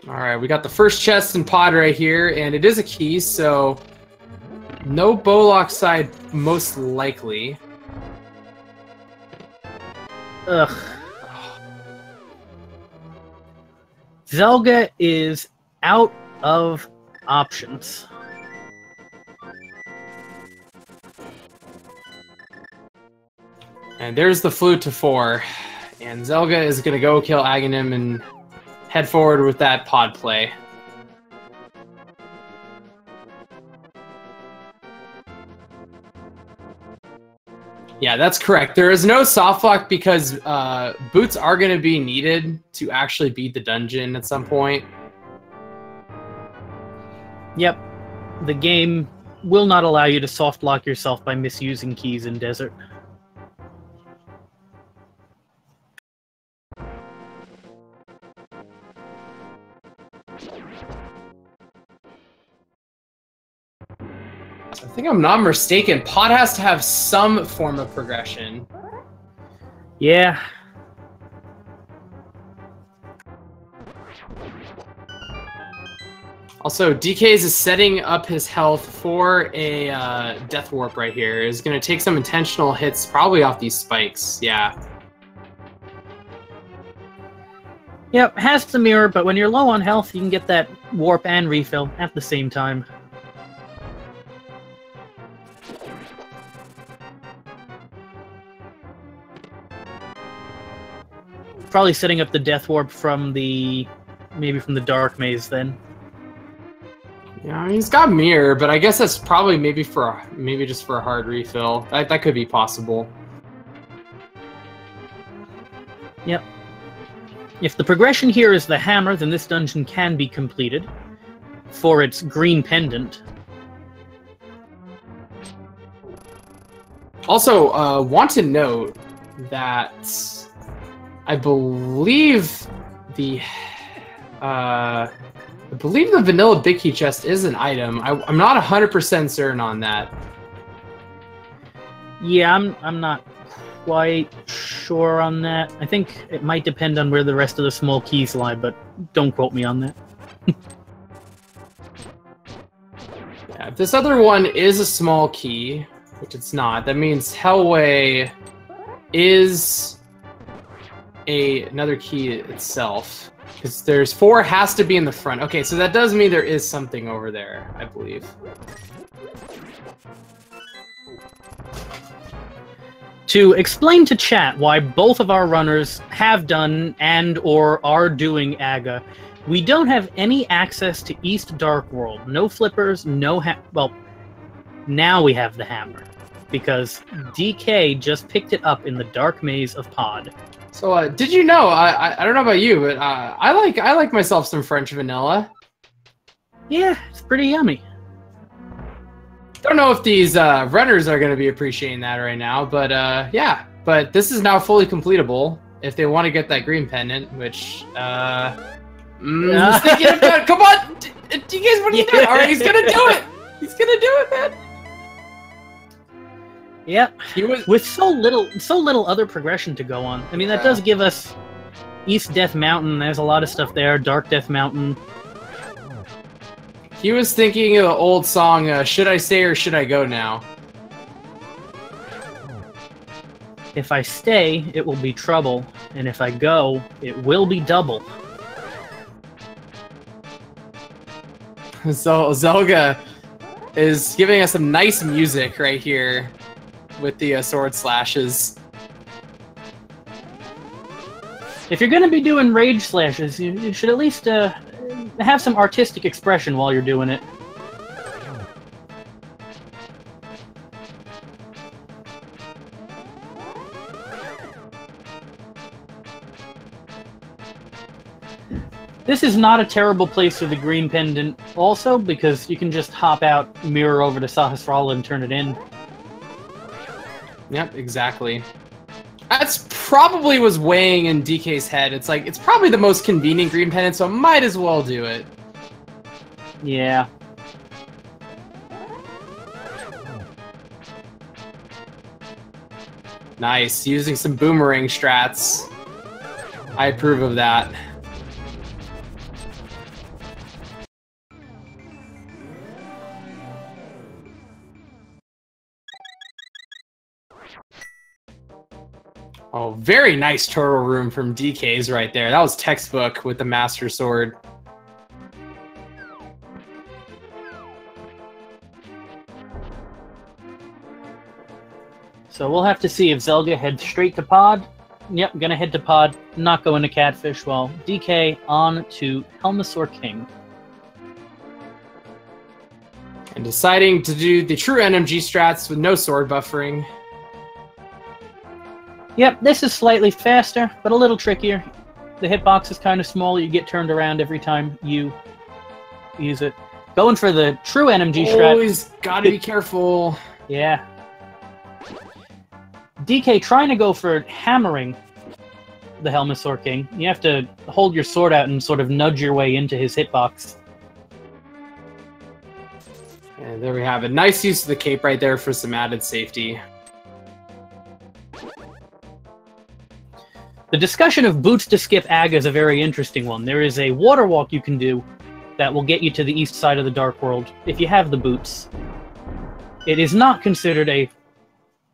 Alright, we got the first chest and pod right here, and it is a key, so no Bowlock side most likely. Ugh. Zelda is out of options. And there's the flute to 4. And Zelda is going to go kill Aghanim and head forward with that pod play. Yeah, that's correct. There is no soft lock because boots are going to be needed to actually beat the dungeon at some point. Yep. The game will not allow you to soft lock yourself by misusing keys in Desert. I think I'm not mistaken. Pod has to have some form of progression. Yeah. Also, dKs is setting up his health for a Death Warp right here. Is going to take some intentional hits, probably off these spikes. Yeah. Yep, has the mirror, but when you're low on health, you can get that warp and refill at the same time. Probably setting up the death warp from the... maybe from the dark maze then. Yeah, I mean, he's got mirror, but I guess that's probably maybe just for a hard refill. That could be possible. Yep. If the progression here is the hammer, then this dungeon can be completed for its green pendant. Also, want to note that I believe the vanilla big key chest is an item. I'm not 100% certain on that. Yeah, I'm not quite sure on that. I think it might depend on where the rest of the small keys lie, but don't quote me on that. Yeah, if this other one is a small key, which it's not, that means Hellway is another key itself. Because there's 4 has to be in the front. Okay, so that does mean there is something over there, I believe. To explain to chat why both of our runners have done and or are doing AGA, we don't have any access to East Dark World. No flippers, no well, now we have the hammer. Because DK just picked it up in the dark maze of Pod. So, did you know, I don't know about you, but I like myself some French vanilla. Yeah, it's pretty yummy. Don't know if these runners are going to be appreciating that right now, but yeah. But this is now fully completable if they want to get that green pendant, which thinking about, come on, do you guys want to do it? All right, he's gonna do it. He's gonna do it, man. Yep. With so little other progression to go on. I mean, that does give us East Death Mountain. There's a lot of stuff there. Dark Death Mountain. He was thinking of the old song, Should I Stay or Should I Go Now? If I stay, it will be trouble. And if I go, it will be double. So Zelda is giving us some nice music right here with the sword slashes. If you're going to be doing rage slashes, you should at least have some artistic expression while you're doing it. This is not a terrible place for the green pendant also, because you can just hop out, mirror over to Sahasrara and turn it in. Yep, exactly. That's probably was weighing in DK's head. It's like, it's probably the most convenient green pendant, so I might as well do it. Yeah. Nice, using some boomerang strats. I approve of that. Oh, very nice turtle room from DK's right there. That was textbook with the Master Sword. So we'll have to see if Zelda heads straight to Pod. Yep, gonna head to Pod, not going to Catfish, while DK on to Helmasaur King. And deciding to do the true NMG strats with no sword buffering. Yep, this is slightly faster, but a little trickier. The hitbox is kind of small. You get turned around every time you use it. Going for the true NMG strat. Always gotta be careful. Yeah. DK trying to go for hammering the Helmasaur King. You have to hold your sword out and sort of nudge your way into his hitbox. And there we have it. Nice use of the cape right there for some added safety. The discussion of boots to skip AGA is a very interesting one. There is a water walk you can do that will get you to the east side of the Dark World if you have the boots. It is not considered a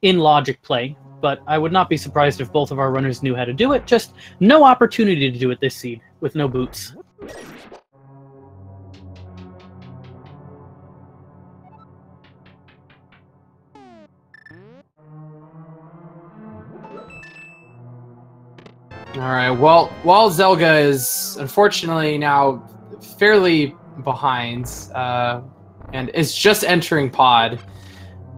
in-logic play, but I would not be surprised if both of our runners knew how to do it. Just no opportunity to do it this seed, with no boots. Alright, well, while Zelda is unfortunately now fairly behind, and is just entering pod,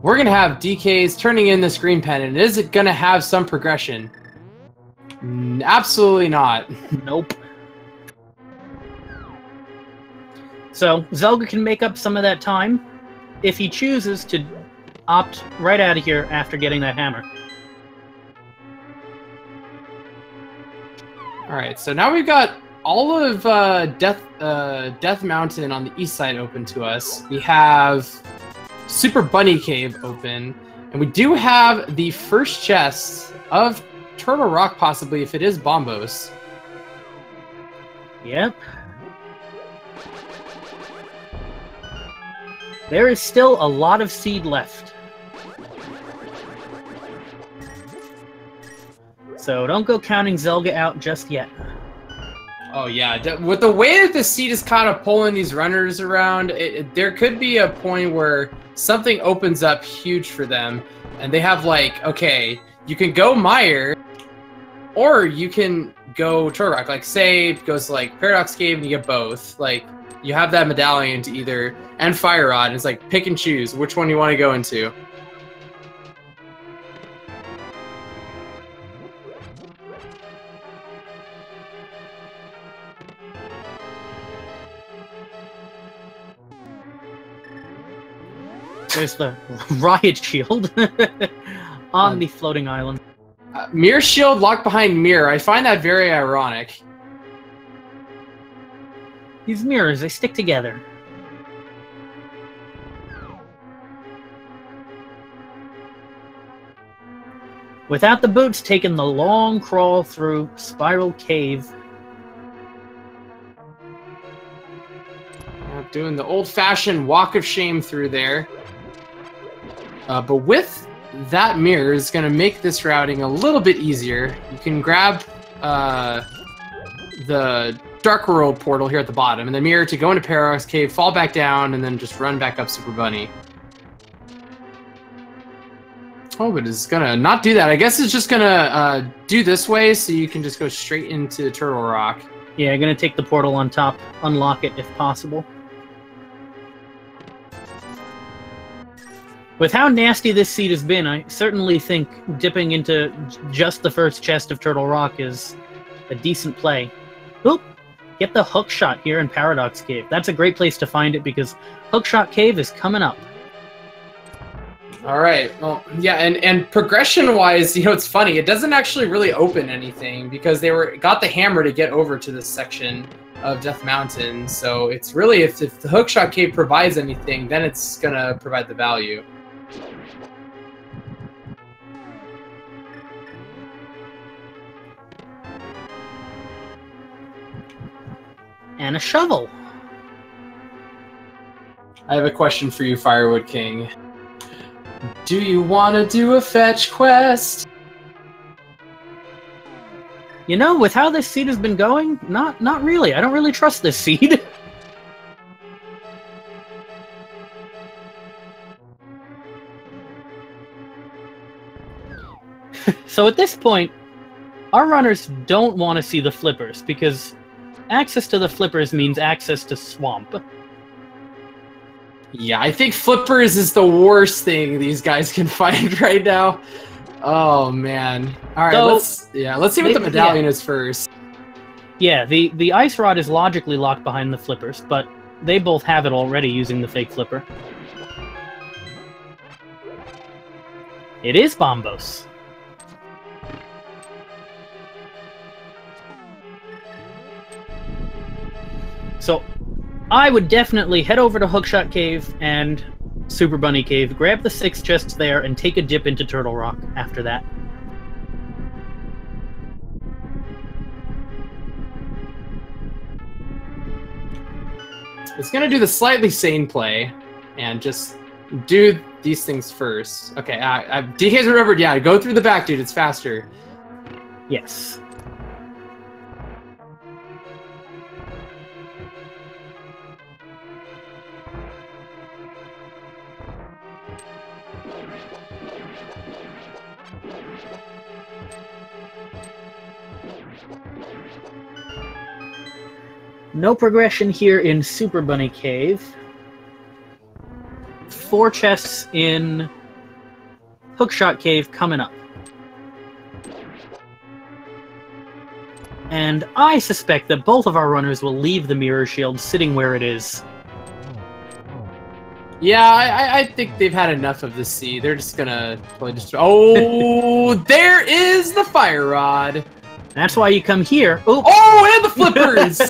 we're going to have dKs turning in this green pen, and is it going to have some progression? Absolutely not. Nope. So, Zelda can make up some of that time if he chooses to opt right out of here after getting that hammer. Alright, so now we've got all of Death Mountain on the east side open to us. We have Super Bunny Cave open, and we do have the first chest of Turtle Rock, possibly, if it is Bombos. Yep. There is still a lot of seed left. So don't go counting Zelda out just yet. Oh yeah, with the way that the seed is kind of pulling these runners around, there could be a point where something opens up huge for them, and they have like, okay, you can go Mire, or you can go Turtle Rock. Like, say it goes to like Paradox Cave and you get both. Like, you have that medallion to either, and Fire Rod, and it's like pick and choose which one you want to go into. There's the riot shield on the floating island. Mirror shield locked behind mirror. I find that very ironic. These mirrors, they stick together. Without the boots, taking the long crawl through Spiral Cave. Doing the old-fashioned walk of shame through there. But with that mirror is going to make this routing a little bit easier. You can grab the Dark World portal here at the bottom, and the mirror to go into Paradox Cave, fall back down, and then just run back up Super Bunny. Oh, but it's going to not do that. I guess it's just going to do this way, so you can just go straight into Turtle Rock. Yeah, going to take the portal on top, unlock it if possible. With how nasty this seed has been, I certainly think dipping into just the first chest of Turtle Rock is a decent play. Oop! Get the hookshot here in Paradox Cave. That's a great place to find it because Hookshot Cave is coming up. Alright, well, yeah, and progression-wise, you know, it's funny. It doesn't actually really open anything because they got the hammer to get over to this section of Death Mountain. So it's really, if the Hookshot Cave provides anything, then it's going to provide the value. And a shovel. I have a question for you, Firewood King. Do you want to do a fetch quest? You know, with how this seed has been going, not really. I don't really trust this seed. So at this point, our runners don't want to see the flippers because access to the flippers means access to swamp. Yeah, I think flippers is the worst thing these guys can find right now. Oh man! All right, let's see what the medallion is first. Yeah, the ice rod is logically locked behind the flippers, but they both have it already using the fake flipper. It is Bombos. So, I would definitely head over to Hookshot Cave and Super Bunny Cave, grab the 6 chests there, and take a dip into Turtle Rock after that. It's going to do the slightly sane play and just do these things first. Okay, DK's remembered. Yeah, go through the back, dude. It's faster. Yes. No progression here in Super Bunny Cave. 4 chests in Hookshot Cave coming up. And I suspect that both of our runners will leave the mirror shield sitting where it is. Yeah, I think they've had enough of the sea. They're just gonna play just. Oh, there is the fire rod. That's why you come here. Oops. Oh, and the flippers!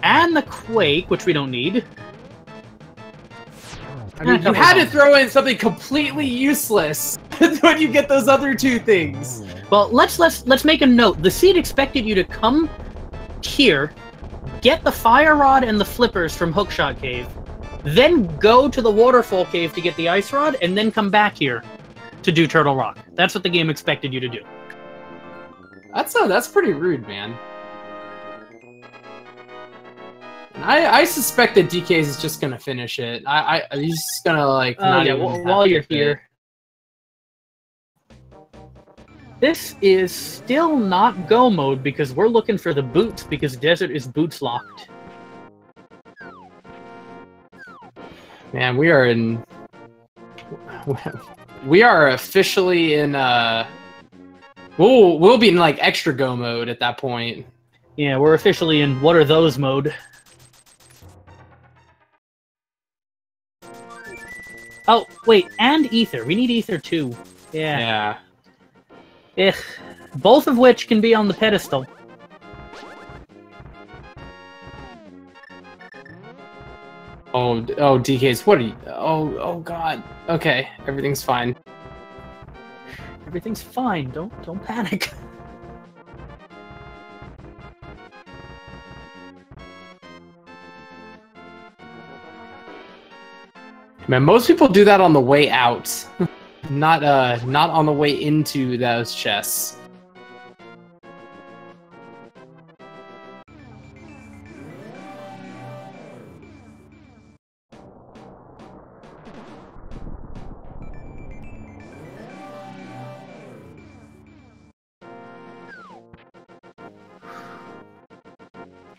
And the quake, which we don't need. I mean, you had to throw in something completely useless when you get those other 2 things. Well, let's make a note. The seed expected you to come here, get the fire rod and the flippers from Hookshot Cave, then go to the waterfall cave to get the ice rod, and then come back here to do Turtle Rock. That's what the game expected you to do. That's pretty rude, man. I suspect that dKs is just gonna finish it. He's just gonna like. While you're here. This is still not go mode because we're looking for the boots because desert is boots locked. Man, we are in. We are officially in. We'll be in like extra go mode at that point. Yeah, we're officially in what are those mode. Oh, wait, and ether. We need ether too. Yeah. Yeah. Both of which can be on the pedestal. Oh, DKs, what are you? Oh God. Okay, everything's fine. Everything's fine. Don't panic. Man, most people do that on the way out, not on the way into those chests.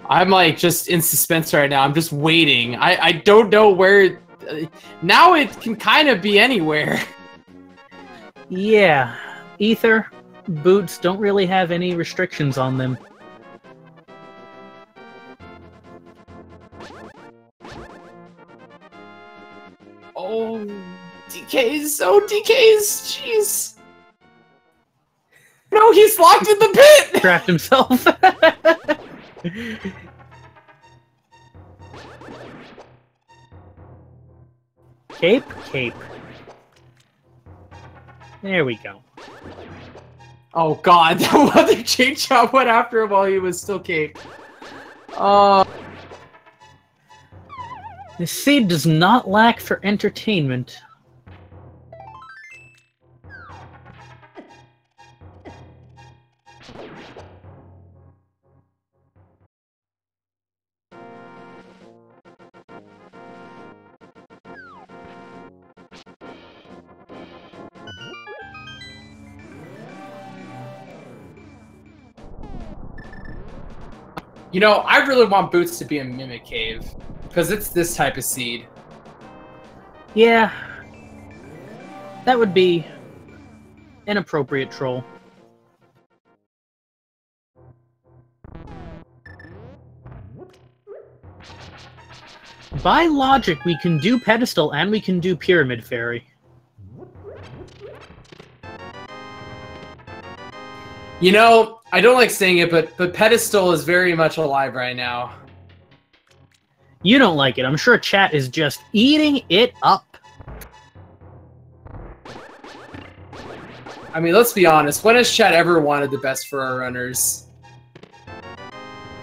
I'm like just in suspense right now. I'm just waiting. I don't know where. Now it can kind of be anywhere. Yeah, ether boots don't really have any restrictions on them. Oh, DKs! Oh, DKs! Jeez! No, he's locked in the pit! Trapped himself. Cape. There we go. Oh God, that other chain shot went after him while he was still caped. The seed does not lack for entertainment. You know, I really want Boots to be a Mimic Cave, because it's this type of seed. Yeah. That would be an appropriate troll. By logic, we can do Pedestal and we can do Pyramid Fairy. You know, I don't like saying it, but Pedestal is very much alive right now. You don't like it. I'm sure chat is just eating it up. I mean, let's be honest. When has chat ever wanted the best for our runners?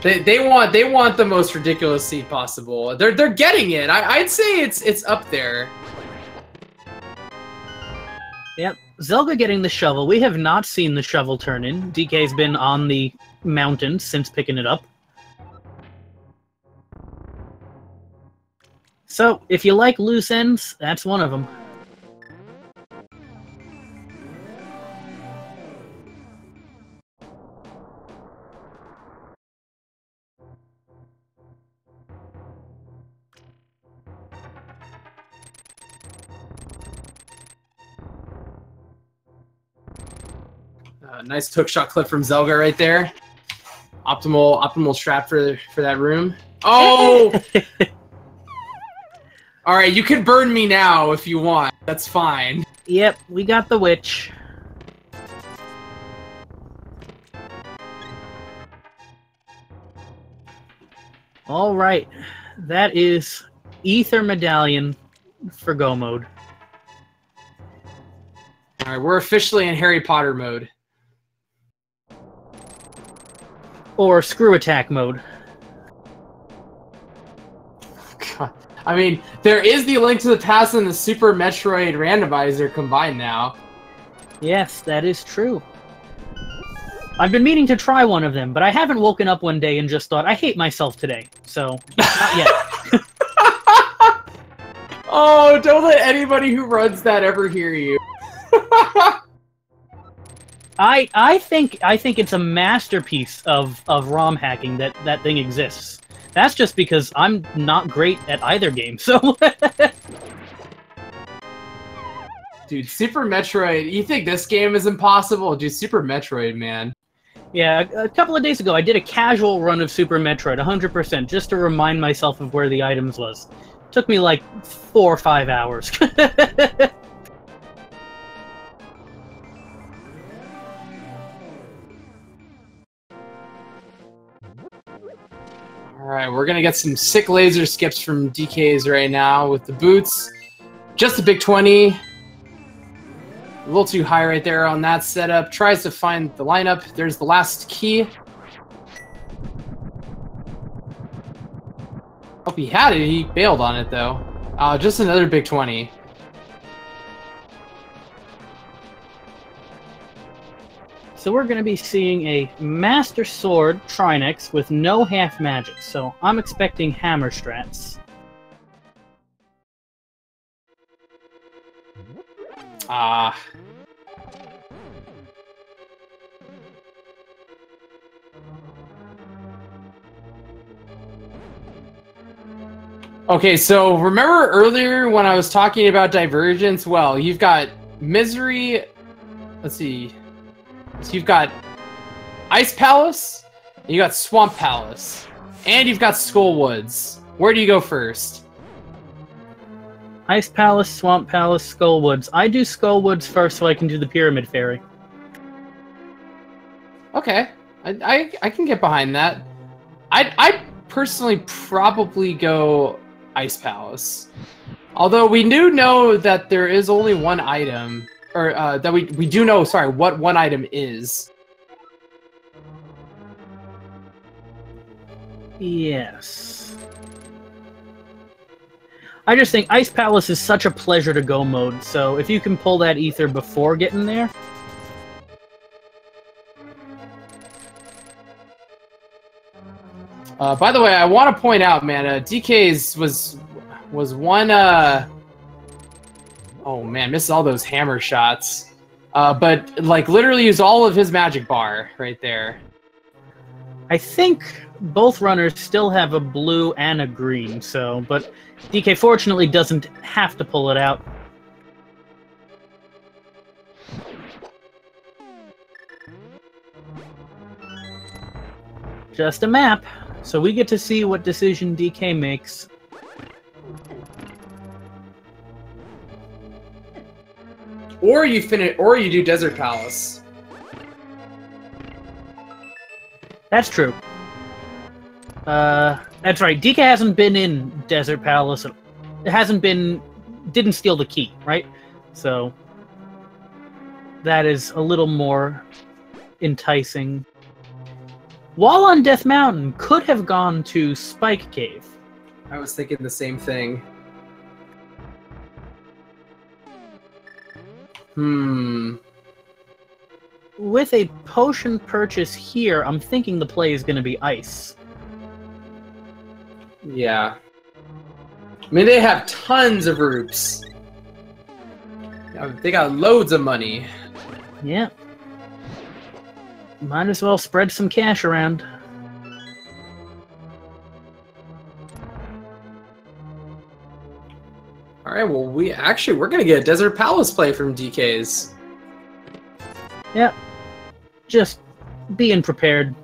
They want the most ridiculous seed possible. They're getting it. I'd say it's up there. Yep, Zelda getting the shovel. We have not seen the shovel turn in. DK's been on the mountain since picking it up. So, if you like loose ends, that's one of them. Nice hook shot clip from Zelda right there. Optimal strap for that room. Oh! All right, you can burn me now if you want. That's fine. Yep, we got the witch. All right, that is Ether Medallion for Go mode. All right, we're officially in Harry Potter mode. Or Screw Attack mode. God. I mean, there is the Link to the Past and the Super Metroid Randomizer combined now. Yes, that is true. I've been meaning to try one of them, but I haven't woken up one day and just thought, I hate myself today. So, not yet. Oh, don't let anybody who runs that ever hear you. I think it's a masterpiece of ROM hacking that thing exists. That's just because I'm not great at either game, so... Dude, Super Metroid, you think this game is impossible? Dude, Super Metroid, man. Yeah, a couple of days ago, I did a casual run of Super Metroid, 100%, just to remind myself of where the items was. Took me like 4 or 5 hours. Alright, we're gonna get some sick laser skips from DKs right now with the boots. Just a big 20. A little too high right there on that setup. Tries to find the lineup. There's the last key. Oh, he had it. He bailed on it, though. Just another big 20. So we're going to be seeing a Master Sword Trinex with no half magic, so I'm expecting hammer strats. Okay, so remember earlier when I was talking about divergence? Well, you've got Misery. Let's see. So you've got Ice Palace, you got Swamp Palace, and you've got Skull Woods. Where do you go first? Ice Palace, Swamp Palace, Skull Woods. I do Skull Woods first so I can do the Pyramid Fairy. Okay, I can get behind that. I'd personally probably go Ice Palace. Although we do know that there is only one item, or that we do know, sorry, what one item is. Yes. I just think Ice Palace is such a pleasure to go mode, so if you can pull that ether before getting there... By the way, I want to point out, man, DK's was one, oh man, missed all those hammer shots. But, like, literally used all of his magic bar right there. I think both runners still have a blue and a green, so, but DK fortunately doesn't have to pull it out. Just a map, so we get to see what decision DK makes. Or you do Desert Palace. That's true. That's right. DK hasn't been in Desert Palace. It hasn't been... didn't steal the key, right? So... that is a little more enticing. Wall on Death Mountain could have gone to Spike Cave. I was thinking the same thing. With a potion purchase here, I'm thinking the play is going to be ice. Yeah. I mean, they have tons of roops. They got loads of money. Yeah. Might as well spread some cash around. All right, well, we're going to get a Desert Palace play from DKs. Yep. Just being prepared.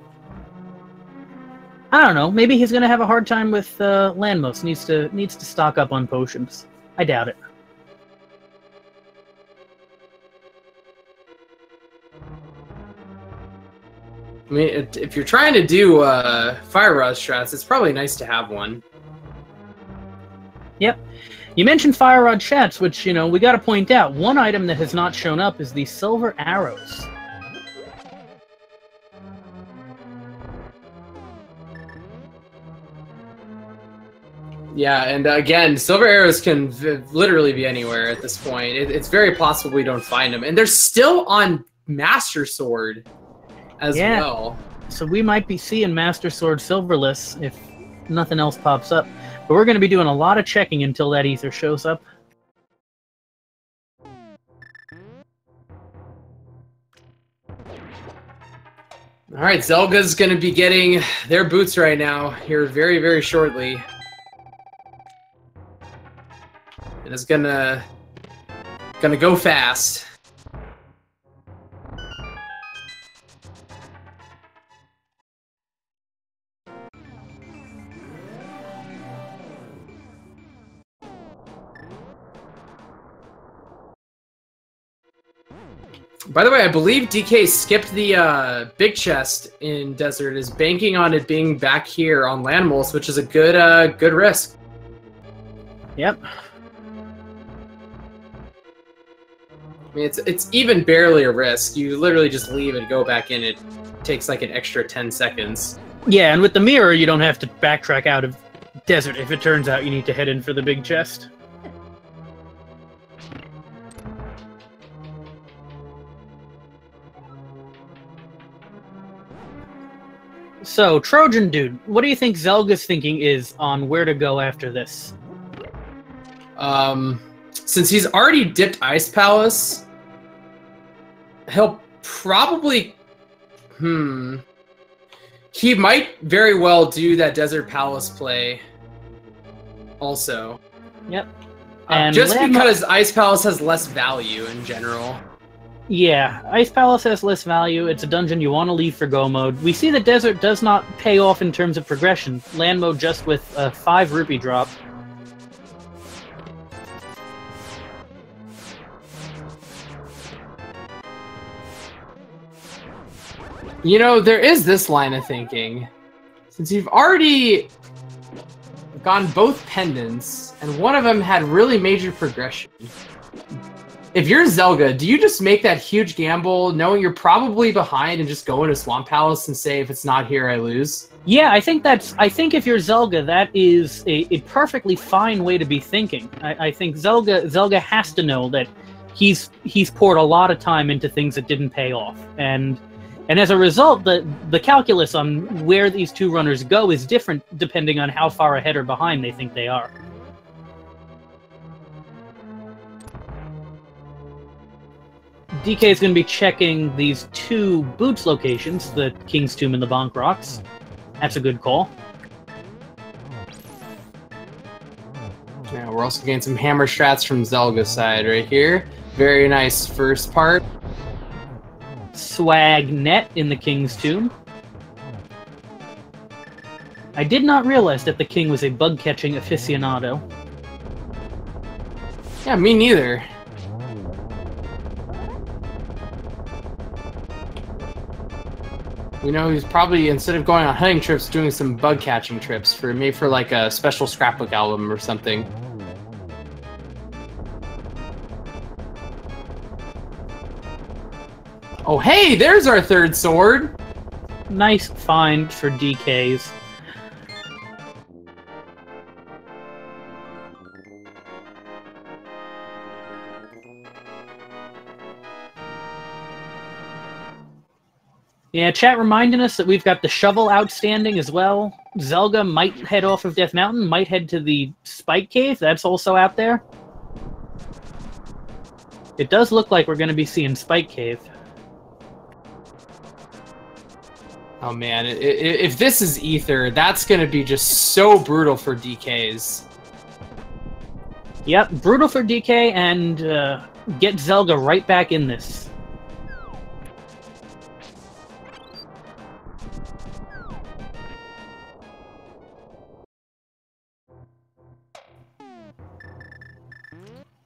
I don't know. Maybe he's gonna have a hard time with Landmos. Needs to stock up on potions. I doubt it. I mean, if you're trying to do Fire Rod strats, it's probably nice to have one. Yep. You mentioned Fire Rod chats, which, you know, we gotta point out. One item that has not shown up is the silver arrows. Yeah, and again, silver arrows can literally be anywhere at this point. It's very possible we don't find them. And they're still on Master Sword as well. So we might be seeing Master Sword silverless if nothing else pops up. But we're going to be doing a lot of checking until that ether shows up. All right, Zelga's going to be getting their boots right now here very, very shortly. And it's gonna go fast. By the way, I believe DK skipped the big chest in Desert, is banking on it being back here on Landmols, which is a good risk. Yep. I mean, it's even barely a risk. You literally just leave and go back in. It takes like an extra 10 seconds. Yeah, and with the mirror, you don't have to backtrack out of Desert if it turns out you need to head in for the big chest. So, Trojan Dude, what do you think Zelga's thinking is on where to go after this? Since he's already dipped Ice Palace, he'll probably... He might very well do that Desert Palace play also. Yep. Just because Ice Palace has less value in general. Yeah, Ice Palace has less value. It's a dungeon you want to leave for Go mode. We see that Desert does not pay off in terms of progression. Land mode just with a 5 rupee drop. You know, there is this line of thinking. Since you've already gone both pendants, and one of them had really major progression, if you're Zelda, do you just make that huge gamble, knowing you're probably behind, and just go into Swamp Palace and say, if it's not here, I lose? Yeah, I think if you're Zelda, that is a perfectly fine way to be thinking. I think Zelda has to know that he's poured a lot of time into things that didn't pay off, and as a result, the calculus on where these two runners go is different depending on how far ahead or behind they think they are. DK is going to be checking these 2 boots locations, the King's Tomb and the Bonk Rocks. That's a good call. Yeah, we're also getting some hammer strats from Zelga's side right here. Very nice first part. Swag net in the King's Tomb. I did not realize that the king was a bug-catching aficionado. Yeah, me neither. You know, he's probably, instead of going on hunting trips, doing some bug-catching trips for like a special scrapbook album or something. Oh, hey, there's our 3rd sword! Nice find for DKs. Yeah, chat reminding us that we've got the shovel outstanding as well. Zelga might head off of Death Mountain, might head to the Spike Cave. That's also out there. It does look like we're going to be seeing Spike Cave. Oh man, if this is Ether, that's going to be just so brutal for dKs. Yep, brutal for DK, and get Zelda right back in this.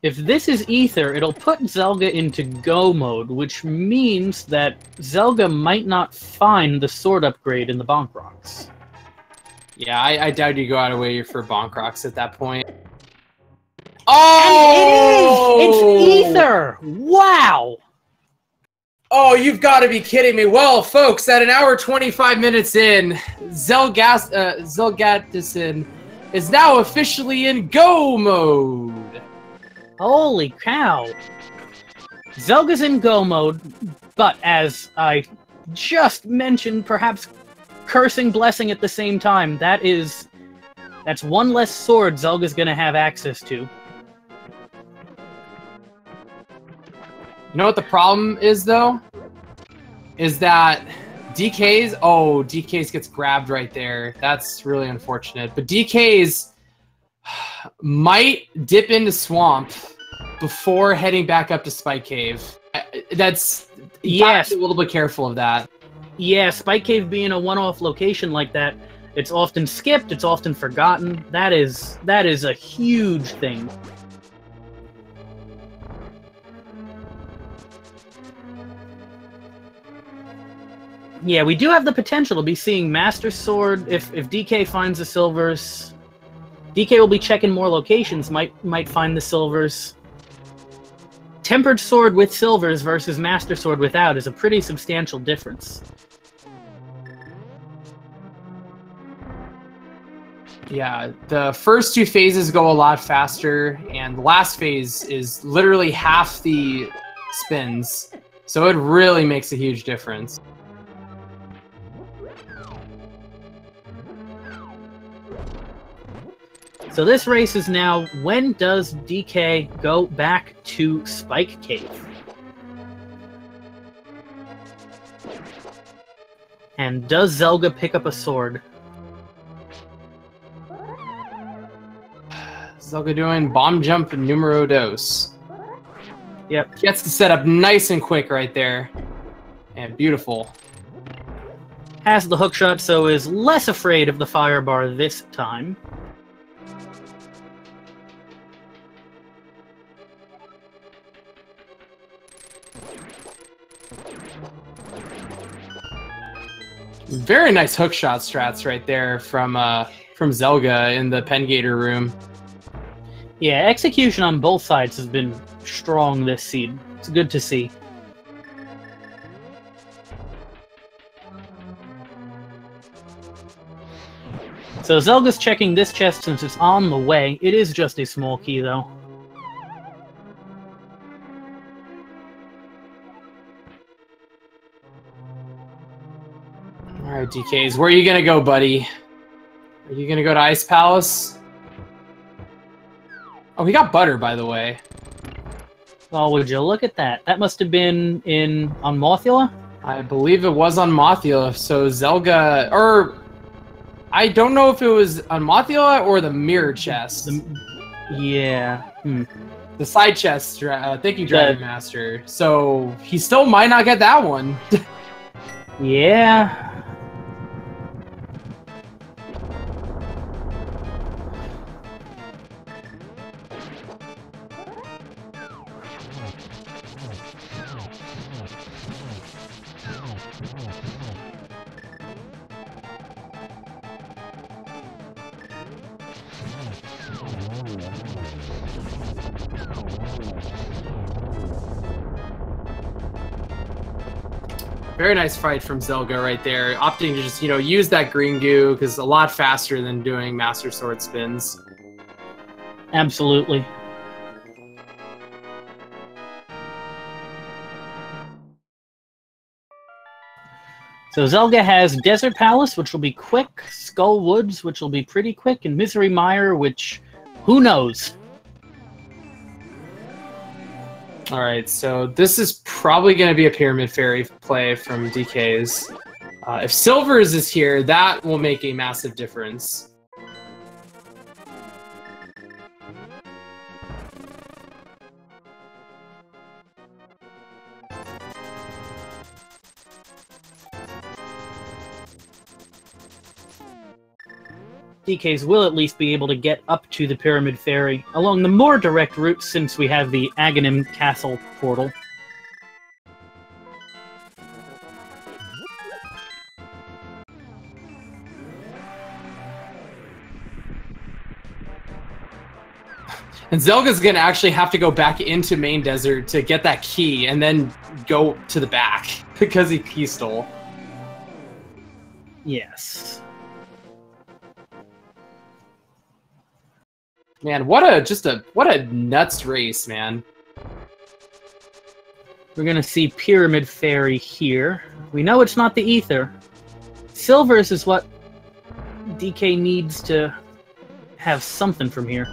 If this is Ether, it'll put Zelga into Go mode, which means that Zelga might not find the sword upgrade in the Bonk Rocks. Yeah, I doubt you go out of way for Bonk Rocks at that point. Oh! And it is! It's Ether! Wow! Oh, you've got to be kidding me. Well, folks, at 1 hour 25 minutes in, zelgadissan is now officially in Go mode. Holy cow. Zelga's in Go mode, but as I just mentioned, perhaps cursing blessing at the same time, that's one less sword Zelga's gonna have access to. You know what the problem is, though? Is that dKs gets grabbed right there. That's really unfortunate. But dKs might dip into Swamp before heading back up to Spike Cave. That's... Yes. A little bit careful of that. Yeah, Spike Cave being a one-off location like that, it's often skipped, it's often forgotten. That is a huge thing. Yeah, we do have the potential to be seeing Master Sword if DK finds the silvers. DK will be checking more locations, might find the silvers. Tempered Sword with silvers versus Master Sword without is a pretty substantial difference. Yeah, the first two phases go a lot faster, and the last phase is literally half the spins, so it really makes a huge difference. So this race is now, when does DK go back to Spike Cave? And does Zelga pick up a sword? Zelga doing bomb jump numero dos. Yep. Gets the setup nice and quick right there. And beautiful. Has the hookshot, so is less afraid of the fire bar this time. Very nice hookshot strats right there from Zelga in the Pengator room. Yeah, execution on both sides has been strong this seed. It's good to see. So Zelga's checking this chest since it's on the way. It is just a small key, though. Alright, DKs, where are you gonna go, buddy? Are you gonna go to Ice Palace? Oh, we got butter, by the way. Oh, would you look at that? That must have been on Mothula? I believe it was on Mothula, so Zelga... Or... I don't know if it was on Mothula or the mirror chest. Yeah. The side chest. Thank you, Dragon Master. So, he still might not get that one. Yeah. Very nice fight from Zelga right there, opting to just, use that green goo, because a lot faster than doing Master Sword spins. Absolutely. So Zelda has Desert Palace, which will be quick, Skull Woods, which will be pretty quick, and Misery Mire, which, who knows? Alright, so this is probably going to be a Pyramid Fairy play from dKs. If Silvers is here, that will make a massive difference. dKs will at least be able to get up to the Pyramid Fairy along the more direct route since we have the Aghanim Castle portal. And Zelga's gonna actually have to go back into Main Desert to get that key and then go to the back because he stole. Yes. Man, what a nuts race, man. We're gonna see Pyramid Fairy here. We know it's not the Ether. Silvers is what dK needs to have something from here.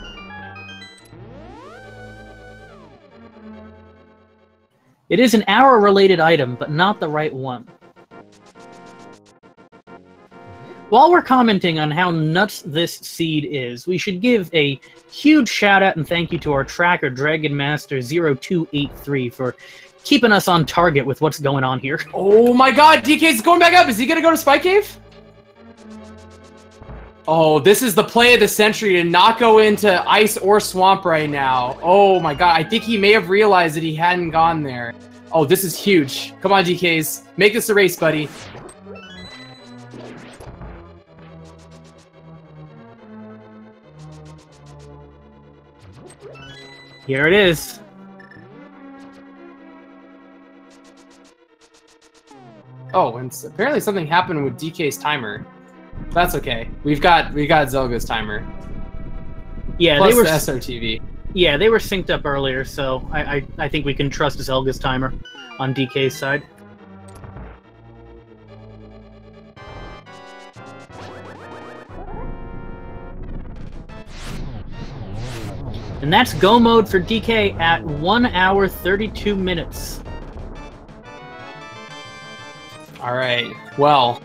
It is an arrow-related item, but not the right one. While we're commenting on how nuts this seed is, we should give a huge shout-out and thank you to our tracker, Dragon Master 0283, for keeping us on target with what's going on here. Oh my god, dK's going back up! Is he gonna go to Spike Cave? Oh, this is the play of the century to not go into Ice or Swamp right now. Oh my god, I think he may have realized that he hadn't gone there. Oh, this is huge. Come on, dKs. Make this a race, buddy. Here it is. Oh, and apparently something happened with dK's timer. That's okay. We've got Zelga's timer. Yeah, plus they were the SRTV. Yeah, they were synced up earlier, so I think we can trust Zelga's timer on dK's side. And that's go mode for dK at 1 hour 32 minutes. All right. Well,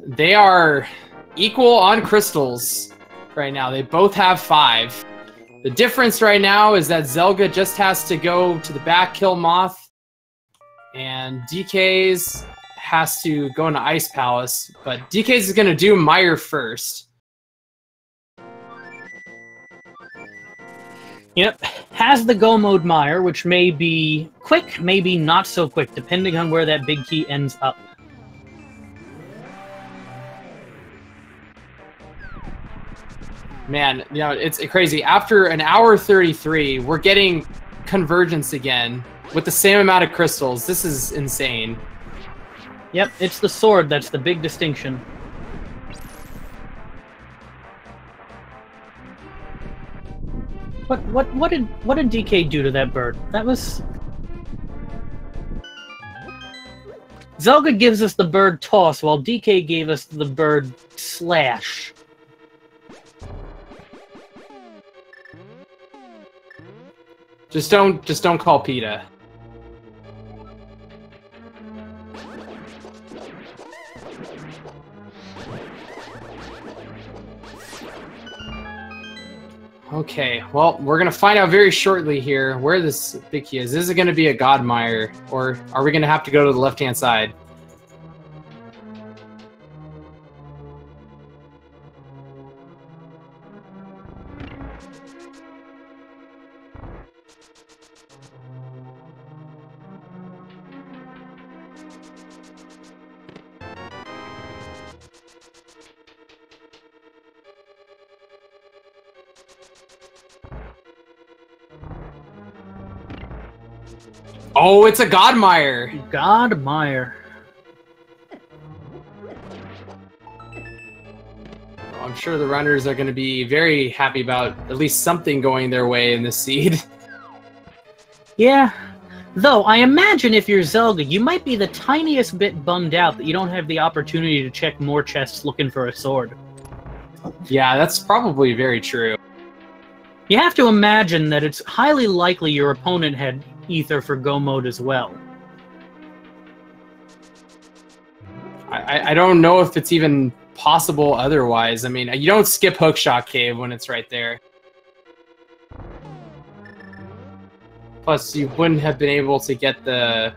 they are equal on crystals right now. They both have 5. The difference right now is that Zelda just has to go to the back, kill Moth, and dK's has to go into Ice Palace. But dK's is going to do Mire first. Yep, has the go mode Mire, which may be quick, maybe not so quick, depending on where that big key ends up. Man, you know, it's crazy. After an hour 33, we're getting convergence again with the same amount of crystals. This is insane. Yep, it's the sword that's the big distinction. What did dK do to that bird? That was... Zelda gives us the bird toss, while dK gave us the bird slash. Just don't call PETA. Okay, well, we're gonna find out very shortly here where this big key is. Is it gonna be a God Mire, or are we gonna have to go to the left-hand side? Oh, it's a God Mire! God Mire. I'm sure the runners are going to be very happy about at least something going their way in this seed. Yeah, Though, I imagine if you're Zelda, you might be the tiniest bit bummed out that you don't have the opportunity to check more chests looking for a sword. Yeah, that's probably very true. You have to imagine that it's highly likely your opponent had Ether for Go mode as well. I don't know if it's even possible otherwise. I mean, you don't skip Hookshot Cave when it's right there. Plus, you wouldn't have been able to get the...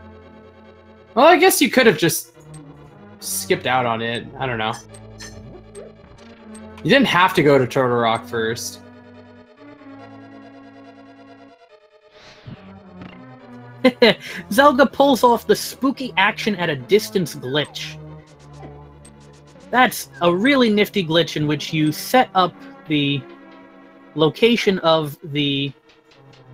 Well, I guess you could have just skipped out on it. I don't know. You didn't have to go to Turtle Rock first. Zelda pulls off the spooky action at a distance glitch. That's a really nifty glitch in which you set up the location of the...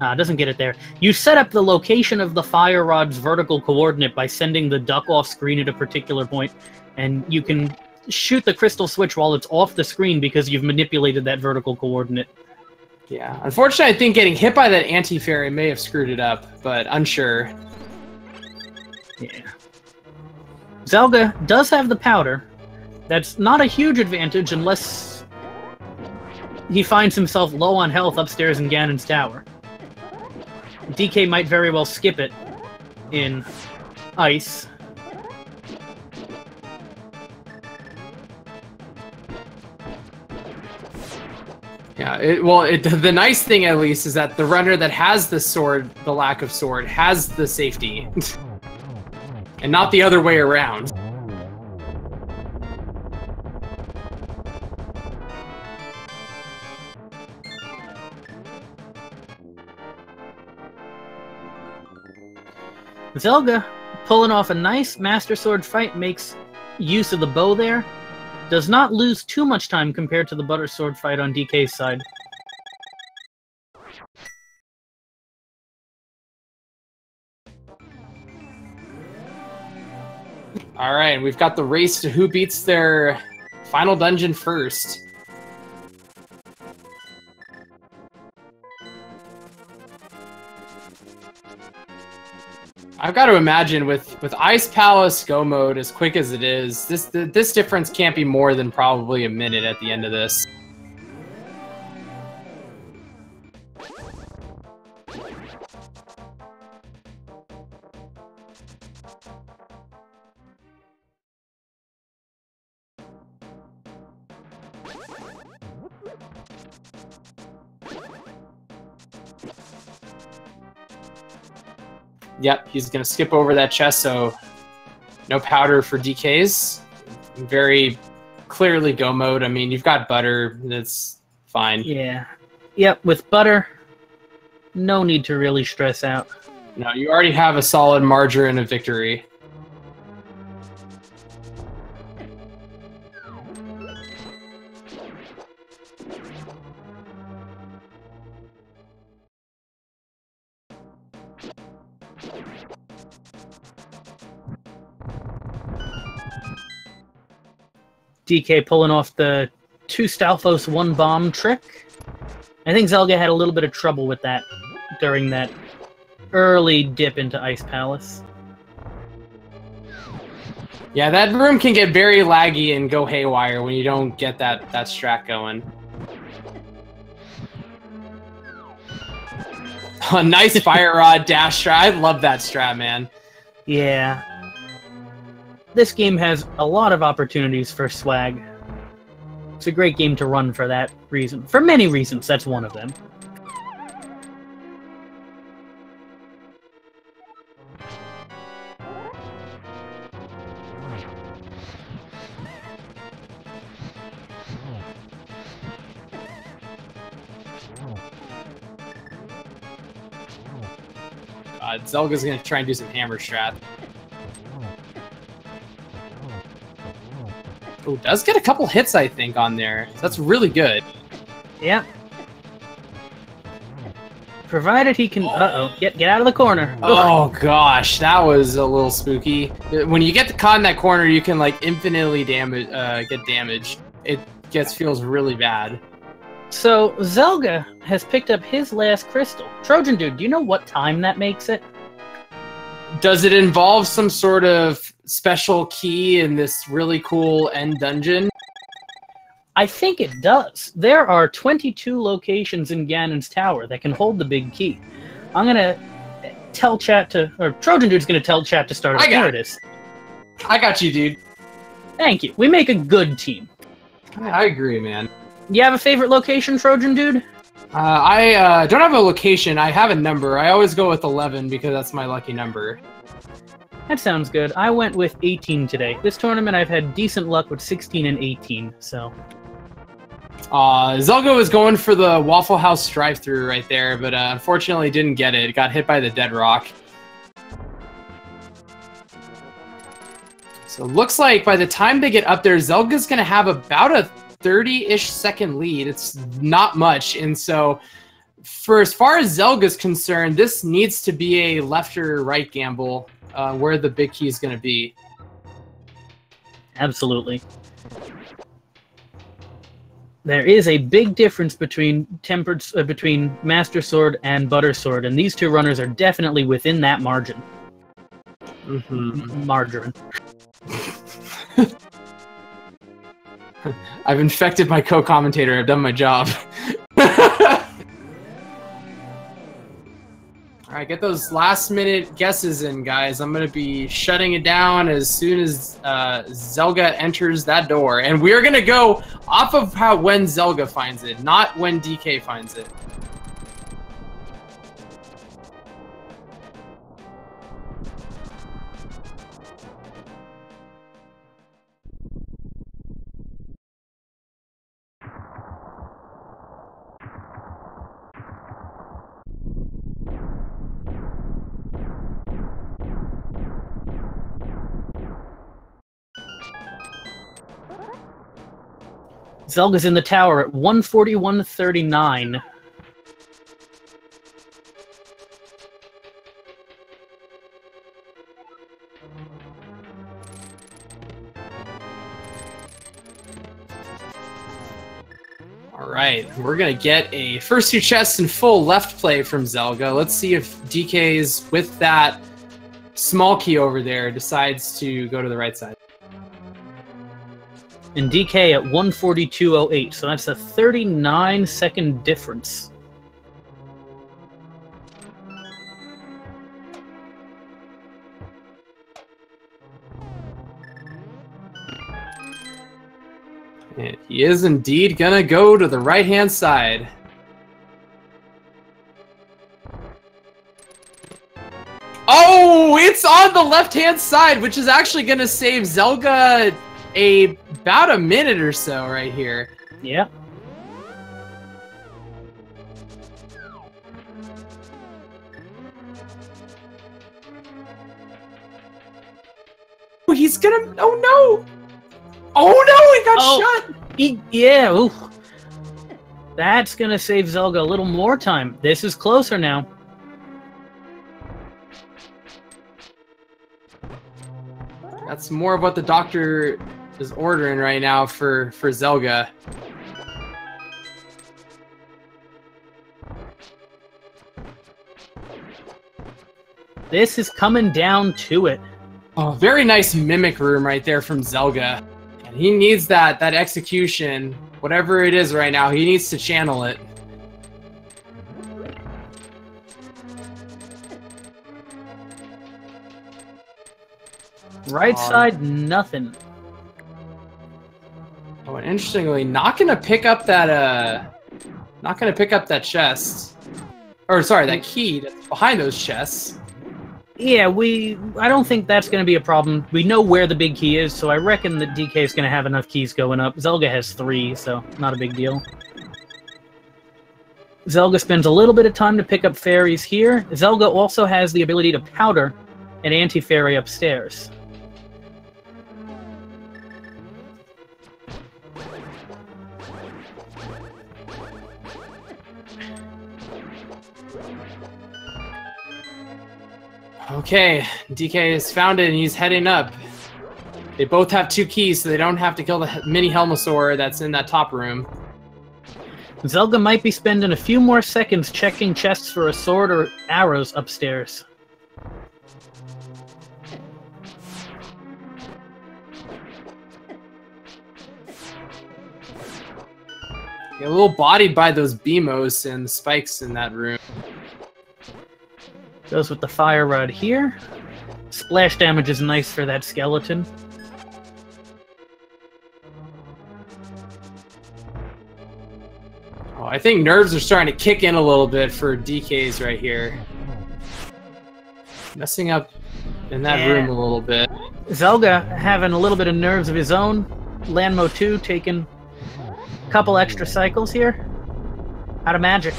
doesn't get it there. You set up the location of the fire rod's vertical coordinate by sending the duck off screen at a particular point, and you can shoot the crystal switch while it's off the screen because you've manipulated that vertical coordinate. Yeah, unfortunately, I think getting hit by that anti-fairy may have screwed it up, but unsure. Yeah. Zelda does have the powder. That's not a huge advantage unless he finds himself low on health upstairs in Ganon's tower. DK might very well skip it in ice. Yeah, the nice thing at least is that the runner that has the sword, the lack of sword, has the safety. And not the other way around. Zelda, pulling off a nice Master Sword fight, makes use of the bow there. Does not lose too much time compared to the Butter Sword fight on DK's side. Alright, we've got the race to who beats their final dungeon first. I've got to imagine with Ice Palace Go mode as quick as it is, this difference can't be more than probably a minute at the end of this. Yep, he's going to skip over that chest, so no powder for DKs. Very clearly Go mode. I mean, you've got butter. That's fine. Yeah. Yep, with butter, no need to really stress out. No, you already have a solid margarine of victory. DK pulling off the 2 Stalfos 1 bomb trick. I think Zelda had a little bit of trouble with that during that early dip into Ice Palace. Yeah, that room can get very laggy and go haywire when you don't get that strat going. A nice fire rod dash strat. I love that strat, man. Yeah. This game has a lot of opportunities for swag. It's a great game to run for that reason. For many reasons, that's one of them. Zelga's gonna try and do some hammer strat. Oh, does get a couple hits, I think, on there. That's really good. Yeah. Provided he can... Uh-oh. Get out of the corner. Oh, gosh. That was a little spooky. When you get caught in that corner, you can, like, infinitely get damaged. It feels really bad. So, Zelda has picked up his last crystal. Trojan Dude, do you know what time that makes it? Does it involve some sort of special key in this really cool end dungeon? I think it does. There are 22 locations in Ganon's tower that can hold the big key. I'm gonna tell chat to, or Trojan Dude's gonna tell chat to start. There it is. I got you, dude. Thank you. We make a good team. I agree, man. You have a favorite location, Trojan Dude? I don't have a location. I have a number. I always go with 11 because that's my lucky number. That sounds good. I went with 18 today. This tournament I've had decent luck with 16 and 18, so... Zelda was going for the Waffle House drive-thru right there, but unfortunately didn't get it. It got hit by the dead rock. So it looks like by the time they get up there, Zelga's going to have about a 30-ish second lead. It's not much, and so for as far as Zelga's concerned, this needs to be a left or right gamble where the big key is going to be. Absolutely. There is a big difference between between Master Sword and Butter Sword, and these two runners are definitely within that margin. Margarine. I've infected my co-commentator. I've done my job. All right, get those last-minute guesses in, guys. I'm going to be shutting it down as soon as Zelda enters that door. And we're going to go off of when Zelda finds it, not when DK finds it. Zelga's in the tower at 141.39. All right, we're going to get a first two chests in full left play from Zelda. Let's see if DK's with that small key over there decides to go to the right side. And DK at 142.08, so that's a 39-second difference. And he is indeed gonna go to the right-hand side. Oh, it's on the left-hand side, which is actually gonna save Zelda about a minute or so right here. Yeah. He's gonna... Oh, no! Oh, no! He got shot! Yeah, ooh. That's gonna save Zelda a little more time. This is closer now. That's more of what the doctor is ordering right now for Zelda. This is coming down to it. Oh, very nice mimic room right there from Zelda. And he needs that execution, whatever it is right now, he needs to channel it. Right side, nothing. Oh, and interestingly, not gonna pick up that chest. Or sorry, that key that's behind those chests. Yeah, I don't think that's going to be a problem. We know where the big key is, so I reckon that DK is going to have enough keys going up. Zelda has 3, so not a big deal. Zelda spends a little bit of time to pick up fairies here. Zelda also has the ability to powder an anti-fairy upstairs. Okay, DK has found it and he's heading up. They both have 2 keys, so they don't have to kill the mini Helmosaur that's in that top room. Zelda might be spending a few more seconds checking chests for a sword or arrows upstairs. Get a little bodied by those BMOs and the spikes in that room. Goes with the fire rod here. Splash damage is nice for that skeleton. Oh, I think nerves are starting to kick in a little bit for DKs right here. Messing up in that room a little bit. Zelda having a little bit of nerves of his own. Landmo 2 taking a couple extra cycles here. Out of magic.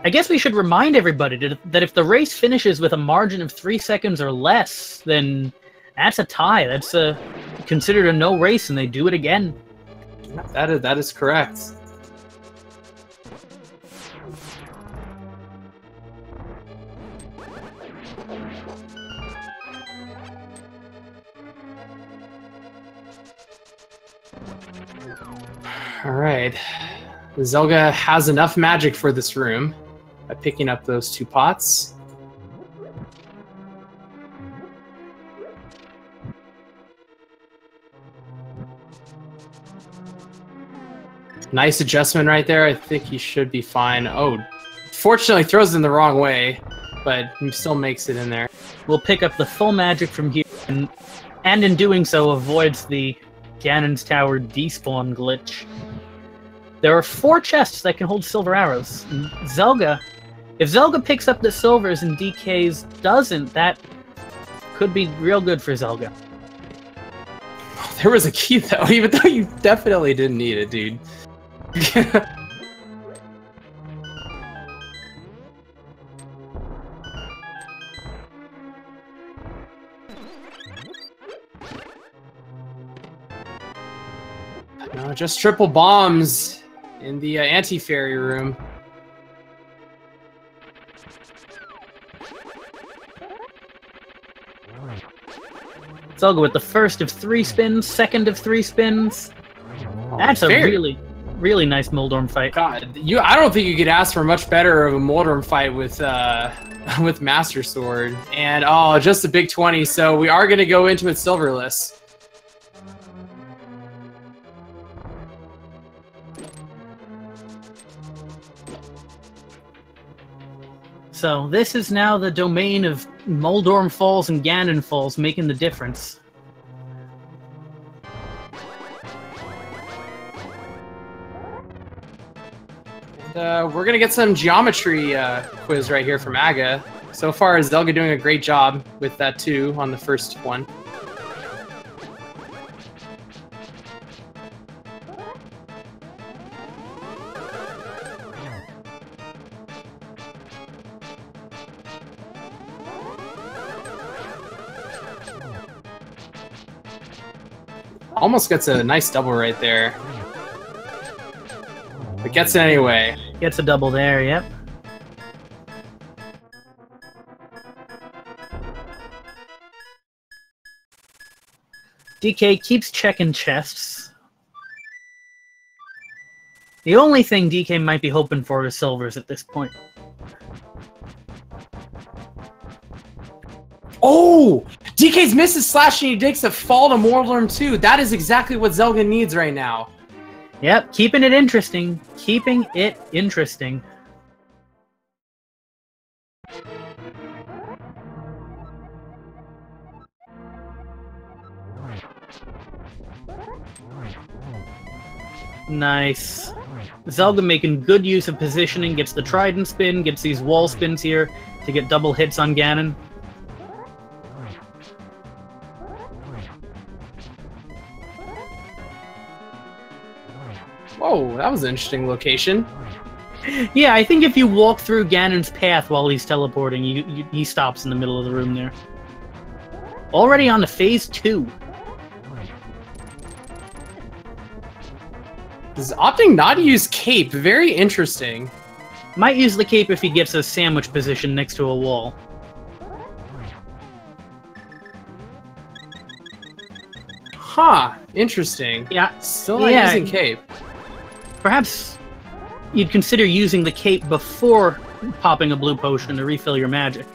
I guess we should remind everybody that if the race finishes with a margin of 3 seconds or less, then that's a tie. That's considered a no race, and they do it again. That is correct. All right. Zelda has enough magic for this room by picking up those 2 pots. Nice adjustment right there. I think he should be fine. Oh, fortunately throws it in the wrong way, but he still makes it in there. We'll pick up the full magic from here, and in doing so avoids the Ganon's Tower despawn glitch. There are 4 chests that can hold silver arrows. And if Zelda picks up the silvers and DKs doesn't, that could be real good for Zelda. Oh, there was a key though, even though you definitely didn't need it, dude. No, just triple bombs in the anti-fairy room. Zelda with the first of 3 spins, second of 3 spins. That's a really, really nice Moldorm fight. God, I don't think you could ask for much better of a Moldorm fight with with Master Sword. And oh, just a big 20. So we are going to go into it silverless. So this is now the domain of Moldorm Falls and Ganon Falls, making the difference. And we're gonna get some geometry quiz right here from Aga. So far, Zelda doing a great job with that 2 on the first one. Almost gets a nice double right there. But gets it anyway. Gets a double there, yep. DK keeps checking chests. The only thing DK might be hoping for is silvers at this point. Oh! DK's misses slashing he takes a fall to Moldorm 2. That is exactly what Zelda needs right now. Yep, keeping it interesting. Keeping it interesting. Nice. Zelda making good use of positioning, gets the trident spin, gets these wall spins here to get double hits on Ganon. Whoa, that was an interesting location. Yeah, I think if you walk through Ganon's path while he's teleporting, he stops in the middle of the room there. Already on to phase 2. He's opting not to use cape. Very interesting. Might use the cape if he gets a sandwich position next to a wall. Huh. Interesting. Yeah. Still not using cape. Perhaps you'd consider using the cape before popping a blue potion to refill your magic.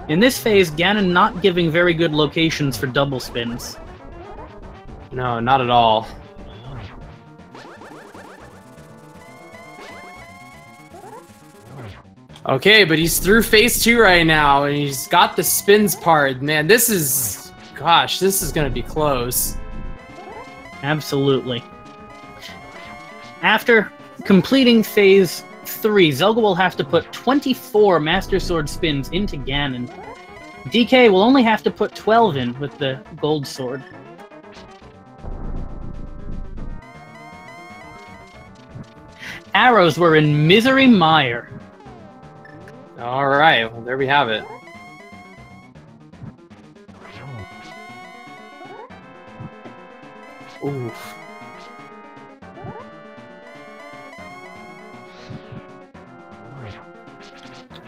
In this phase, Ganon not giving very good locations for double spins. No, not at all. Okay, but he's through phase 2 right now, and he's got the spins part. Man, this is... Gosh, this is gonna be close. Absolutely. After completing phase 3, Zelda will have to put 24 Master Sword spins into Ganon. DK will only have to put 12 in with the Gold Sword. Arrows were in Misery Mire. Alright, well, there we have it. Oof.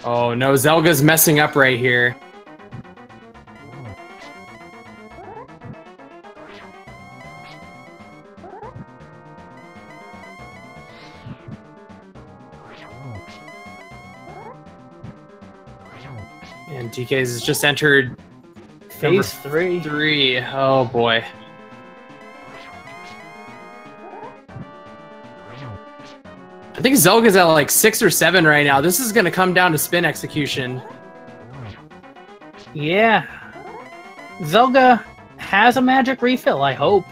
Oh no, Zelga's messing up right here. And DK's has just entered Phase 3. Oh boy. I think Zelga's at like 6 or 7 right now. This is going to come down to spin execution. Yeah. Zelda has a magic refill, I hope.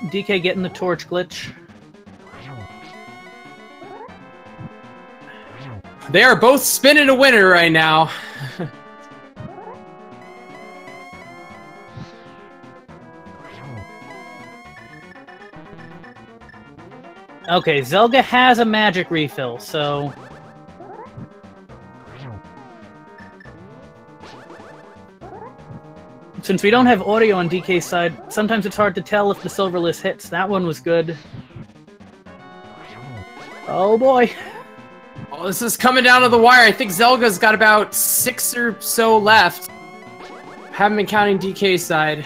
DK getting the torch glitch. They are both spinning a winner right now. Okay, Zelda has a magic refill, so... Since we don't have audio on DK's side, sometimes it's hard to tell if the silverless hits. That one was good. Oh boy. Oh, this is coming down to the wire. I think Zelga's got about 6 or so left. Haven't been counting DK's side.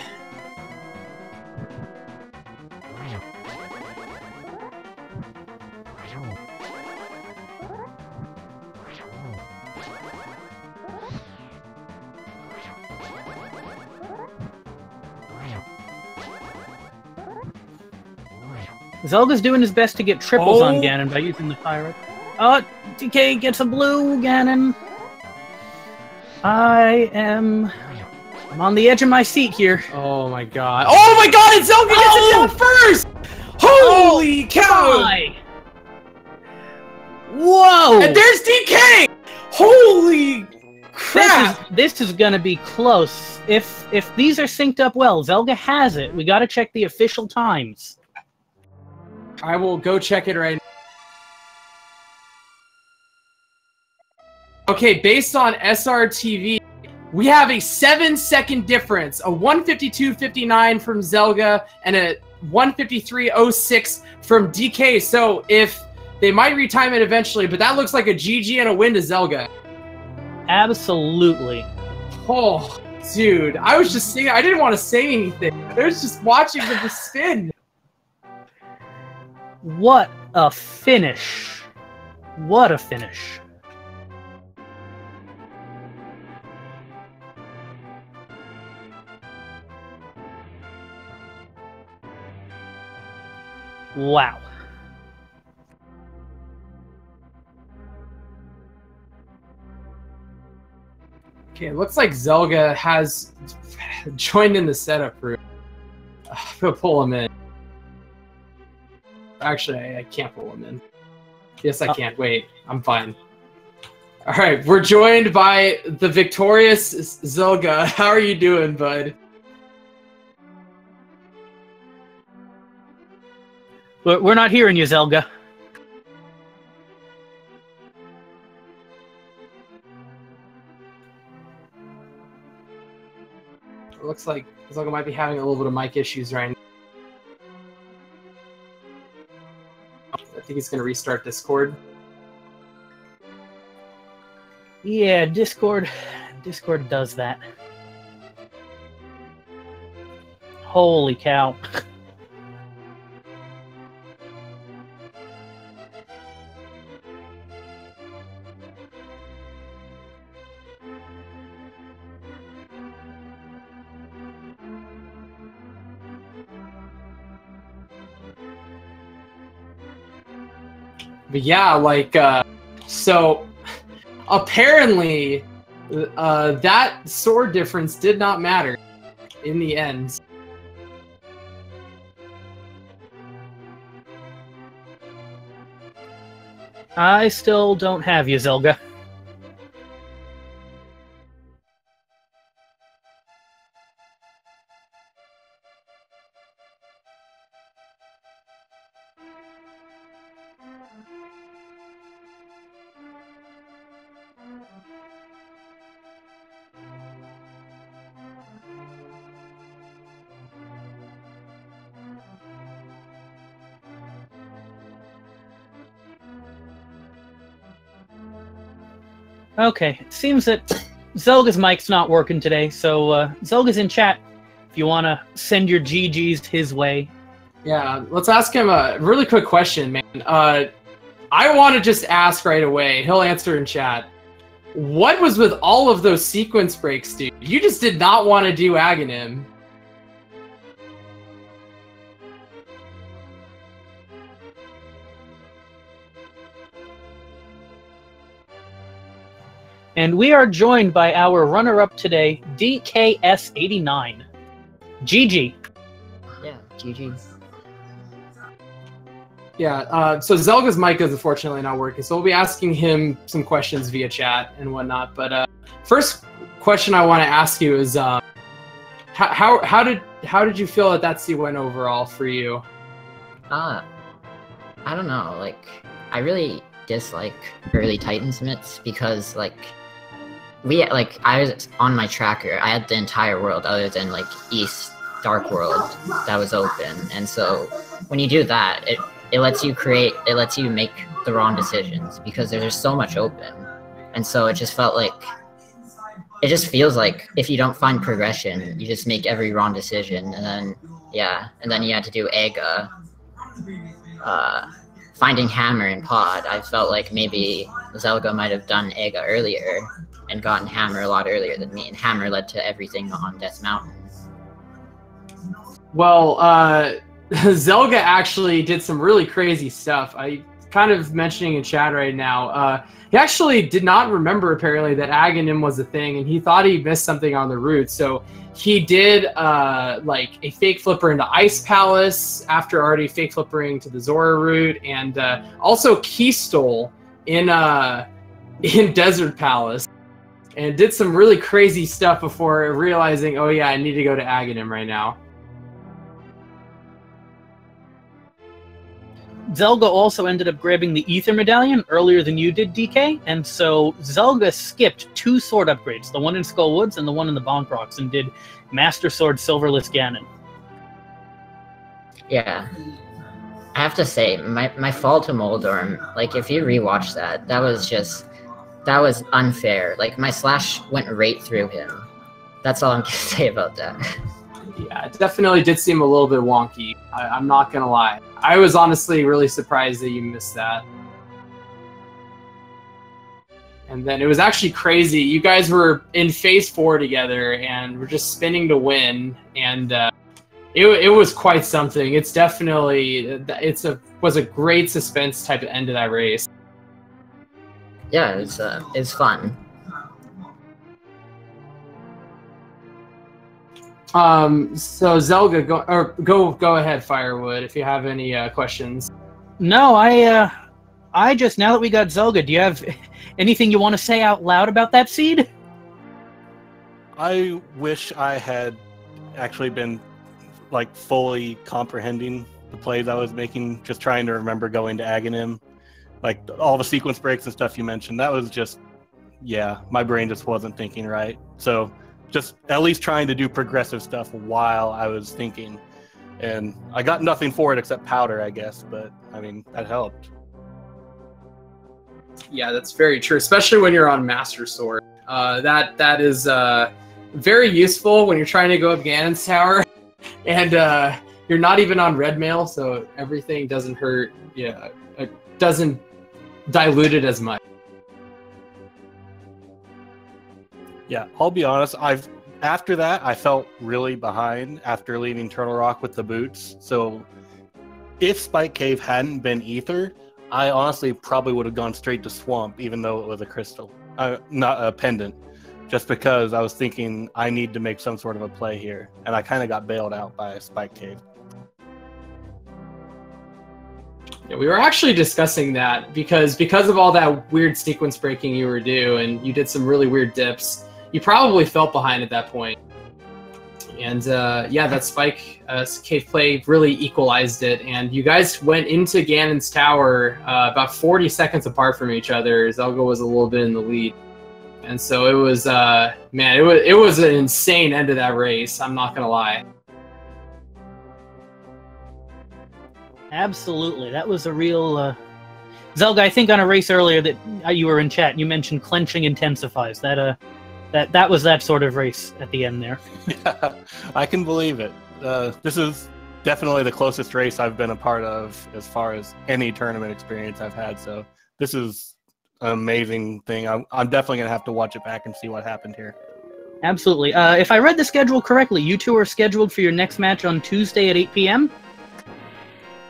Zelda's doing his best to get triples on Ganon by using the fire. Oh, DK gets a blue, Ganon. I'm on the edge of my seat here. Oh my god. Oh my god, and Zelda gets it down first! Holy cow! My. Whoa! And there's DK! Holy crap! This is gonna be close. If these are synced up well, Zelda has it. We gotta check the official times. I will go check it right now. Okay, based on SRTV, we have a 7-second difference. A 152.59 from Zelda and a 153.06 from DK. So if they might retime it eventually, but that looks like a GG and a win to Zelda. Absolutely. Oh, dude. I was just saying, I didn't want to say anything. I was just watching the spin. What a finish. What a finish. Wow. Okay, it looks like Zelda has joined in the setup room. I'm gonna pull him in. Actually, I can't pull him in. Yes, I can't. Wait, I'm fine. All right, we're joined by the victorious Zelda. How are you doing, bud? We're not hearing you, Zelda. It looks like Zelda might be having a little bit of mic issues right now. I think he's going to restart Discord. Yeah, Discord Discord does that. Holy cow. But yeah, like, so apparently that sword difference did not matter in the end. I still don't have you, Zelga. Okay, it seems that Zelga's mic's not working today, so Zelga's in chat if you want to send your GGs his way. Yeah, let's ask him a really quick question, man. I want to just ask right away. He'll answer in chat. What was with all of those sequence breaks, dude? You just did not want to do Aghanim. And we are joined by our runner-up today, dKs89. GG. Yeah, GG. Yeah, so Zelga's mic is unfortunately not working, so we'll be asking him some questions via chat and whatnot. But first question I want to ask you is, how did you feel that seed went overall for you? I don't know. Like, I really dislike early Titan Smiths because I was on my tracker. I had the entire world other than like East Dark World that was open, and so when you do that, it lets you make the wrong decisions because there's just so much open. And so it just feels like if you don't find progression, you just make every wrong decision. And then, yeah, and then you had to do Ega. Finding Hammer in Pod, I felt like maybe Zelga might have done Ega earlier and gotten Hammer a lot earlier than me. And Hammer led to everything on Death Mountain. Well, Zelga actually did some really crazy stuff. I kind of mentioning in chat right now. He actually did not remember apparently that Aghanim was a thing, and he thought he missed something on the route. So he did like a fake flipper into Ice Palace after already fake flippering to the Zora route, and also key stole in Desert Palace, and did some really crazy stuff before realizing, oh yeah, I need to go to Aghanim right now. Zelga also ended up grabbing the Ether Medallion earlier than you did, DK, and so Zelga skipped 2 sword upgrades, the one in Skull Woods and the one in the Bonk Rocks, and did Master Sword Silverless Ganon. Yeah. I have to say, my fall to Moldorm, like, if you rewatch that was unfair. Like, my slash went right through him. That's all I'm going to say about that. Yeah, it definitely did seem a little bit wonky. I'm not going to lie. I was honestly really surprised that you missed that. And then it was actually crazy. You guys were in phase 4 together and were just spinning to win. And it was quite something. It's definitely, was a great suspense type of end to that race. Yeah, it's fun. So Zelga, go ahead, Firewood, if you have any questions. No, I just, now that we got Zelga, do you have anything you want to say out loud about that seed? I wish I had actually been like fully comprehending the plays I was making, just trying to remember going to Aghanim, like all the sequence breaks and stuff you mentioned. That was just, yeah, my brain just wasn't thinking right. So just at least trying to do progressive stuff while I was thinking. And I got nothing for it except powder, I guess, but I mean, that helped. Yeah, that's very true, especially when you're on Master Sword. That is very useful when you're trying to go up Ganon's Tower, and you're not even on red mail, so everything doesn't hurt. Yeah, it doesn't dilute it as much. Yeah, I'll be honest. After that, I felt really behind after leaving Turtle Rock with the boots. So if Spike Cave hadn't been Ether, I honestly probably would have gone straight to Swamp, even though it was a crystal, not a pendant, just because I was thinking I need to make some sort of a play here, and I kind of got bailed out by Spike Cave. Yeah, we were actually discussing that because of all that weird sequence breaking you were doing, and you did some really weird dips. You probably felt behind at that point. And yeah, that Spike Cave play really equalized it, and you guys went into Ganon's Tower about 40 seconds apart from each other. Zelga was a little bit in the lead. And so it was, man, it was an insane end to that race, I'm not gonna lie. Absolutely, that was a real... Zelga, I think on a race earlier that you were in chat, you mentioned clenching intensifies. That was that sort of race at the end there. Yeah, I can believe it. This is definitely the closest race I've been a part of as far as any tournament experience I've had. So this is an amazing thing. I'm definitely going to have to watch it back and see what happened here. Absolutely. If I read the schedule correctly, you two are scheduled for your next match on Tuesday at 8 p.m.?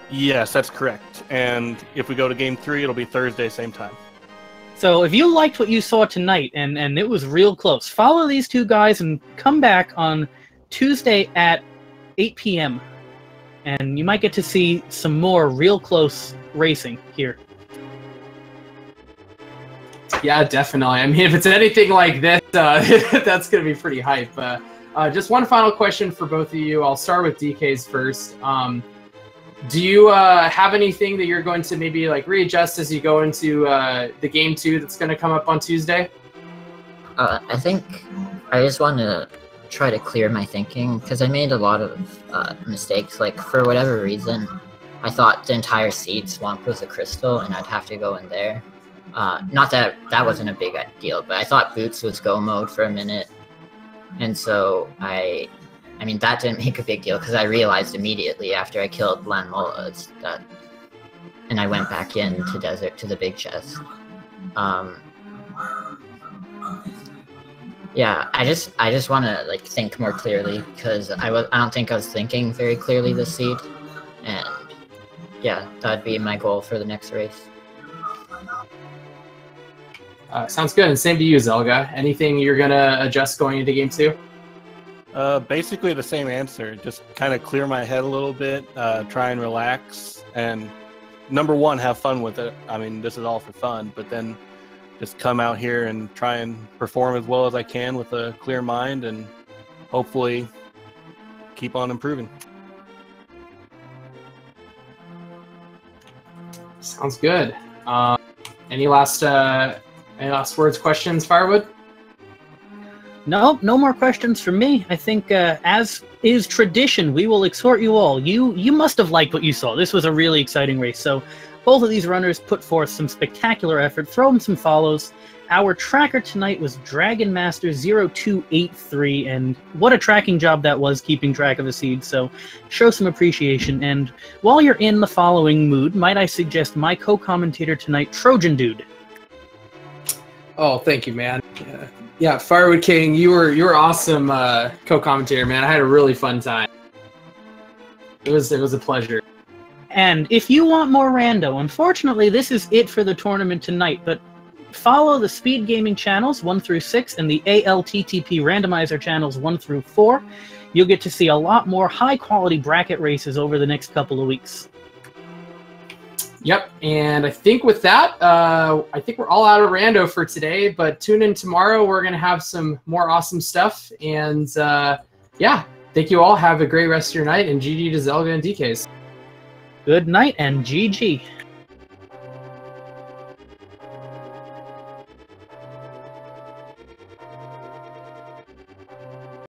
Yes, that's correct. And if we go to Game 3, it'll be Thursday, same time. So if you liked what you saw tonight, and it was real close, follow these two guys and come back on Tuesday at 8 p.m. And you might get to see some more real close racing here. Yeah, definitely. I mean, if it's anything like this, that's going to be pretty hype. Just one final question for both of you. I'll start with DK's first. Do you have anything that you're going to maybe like readjust as you go into the Game 2 that's going to come up on Tuesday? I think I just want to try to clear my thinking, because I made a lot of mistakes. Like, for whatever reason, I thought the entire seed Swamp was a crystal, and I'd have to go in there. Not that that wasn't a big deal, but I thought Boots was go mode for a minute, and so I mean, that didn't make a big deal because I realized immediately after I killed Lanmolas that, and I went back into Desert to the big chest. Yeah, I just want to like think more clearly, because I don't think I was thinking very clearly this seed, and yeah, that'd be my goal for the next race. Sounds good, and same to you, Zelga. Anything you're gonna adjust going into Game 2? Basically the same answer. Just kind of clear my head a little bit, try and relax, and number one, have fun with it. I mean, this is all for fun, but then just come out here and try and perform as well as I can with a clear mind, and hopefully keep on improving. Sounds good. Any last words, questions, Firewood? No more questions from me. I think, as is tradition, we will exhort you all. You must have liked what you saw. This was a really exciting race. So both of these runners put forth some spectacular effort. Throw them some follows. Our tracker tonight was Dragon Master 0283, and what a tracking job that was, keeping track of the seeds. So show some appreciation. And while you're in the following mood, might I suggest my co-commentator tonight, Trojan Dude. Oh, thank you, man. Yeah, Firewood King, you were awesome co-commentator, man. I had a really fun time. It was a pleasure. And if you want more rando, unfortunately, this is it for the tournament tonight. But follow the Speed Gaming channels 1 through 6 and the ALTTP Randomizer channels 1 through 4. You'll get to see a lot more high-quality bracket races over the next couple of weeks. Yep, and I think with that, I think we're all out of rando for today, but tune in tomorrow. We're going to have some more awesome stuff, and yeah, thank you all. Have a great rest of your night, and GG to Zelga and DKs. Good night, and GG.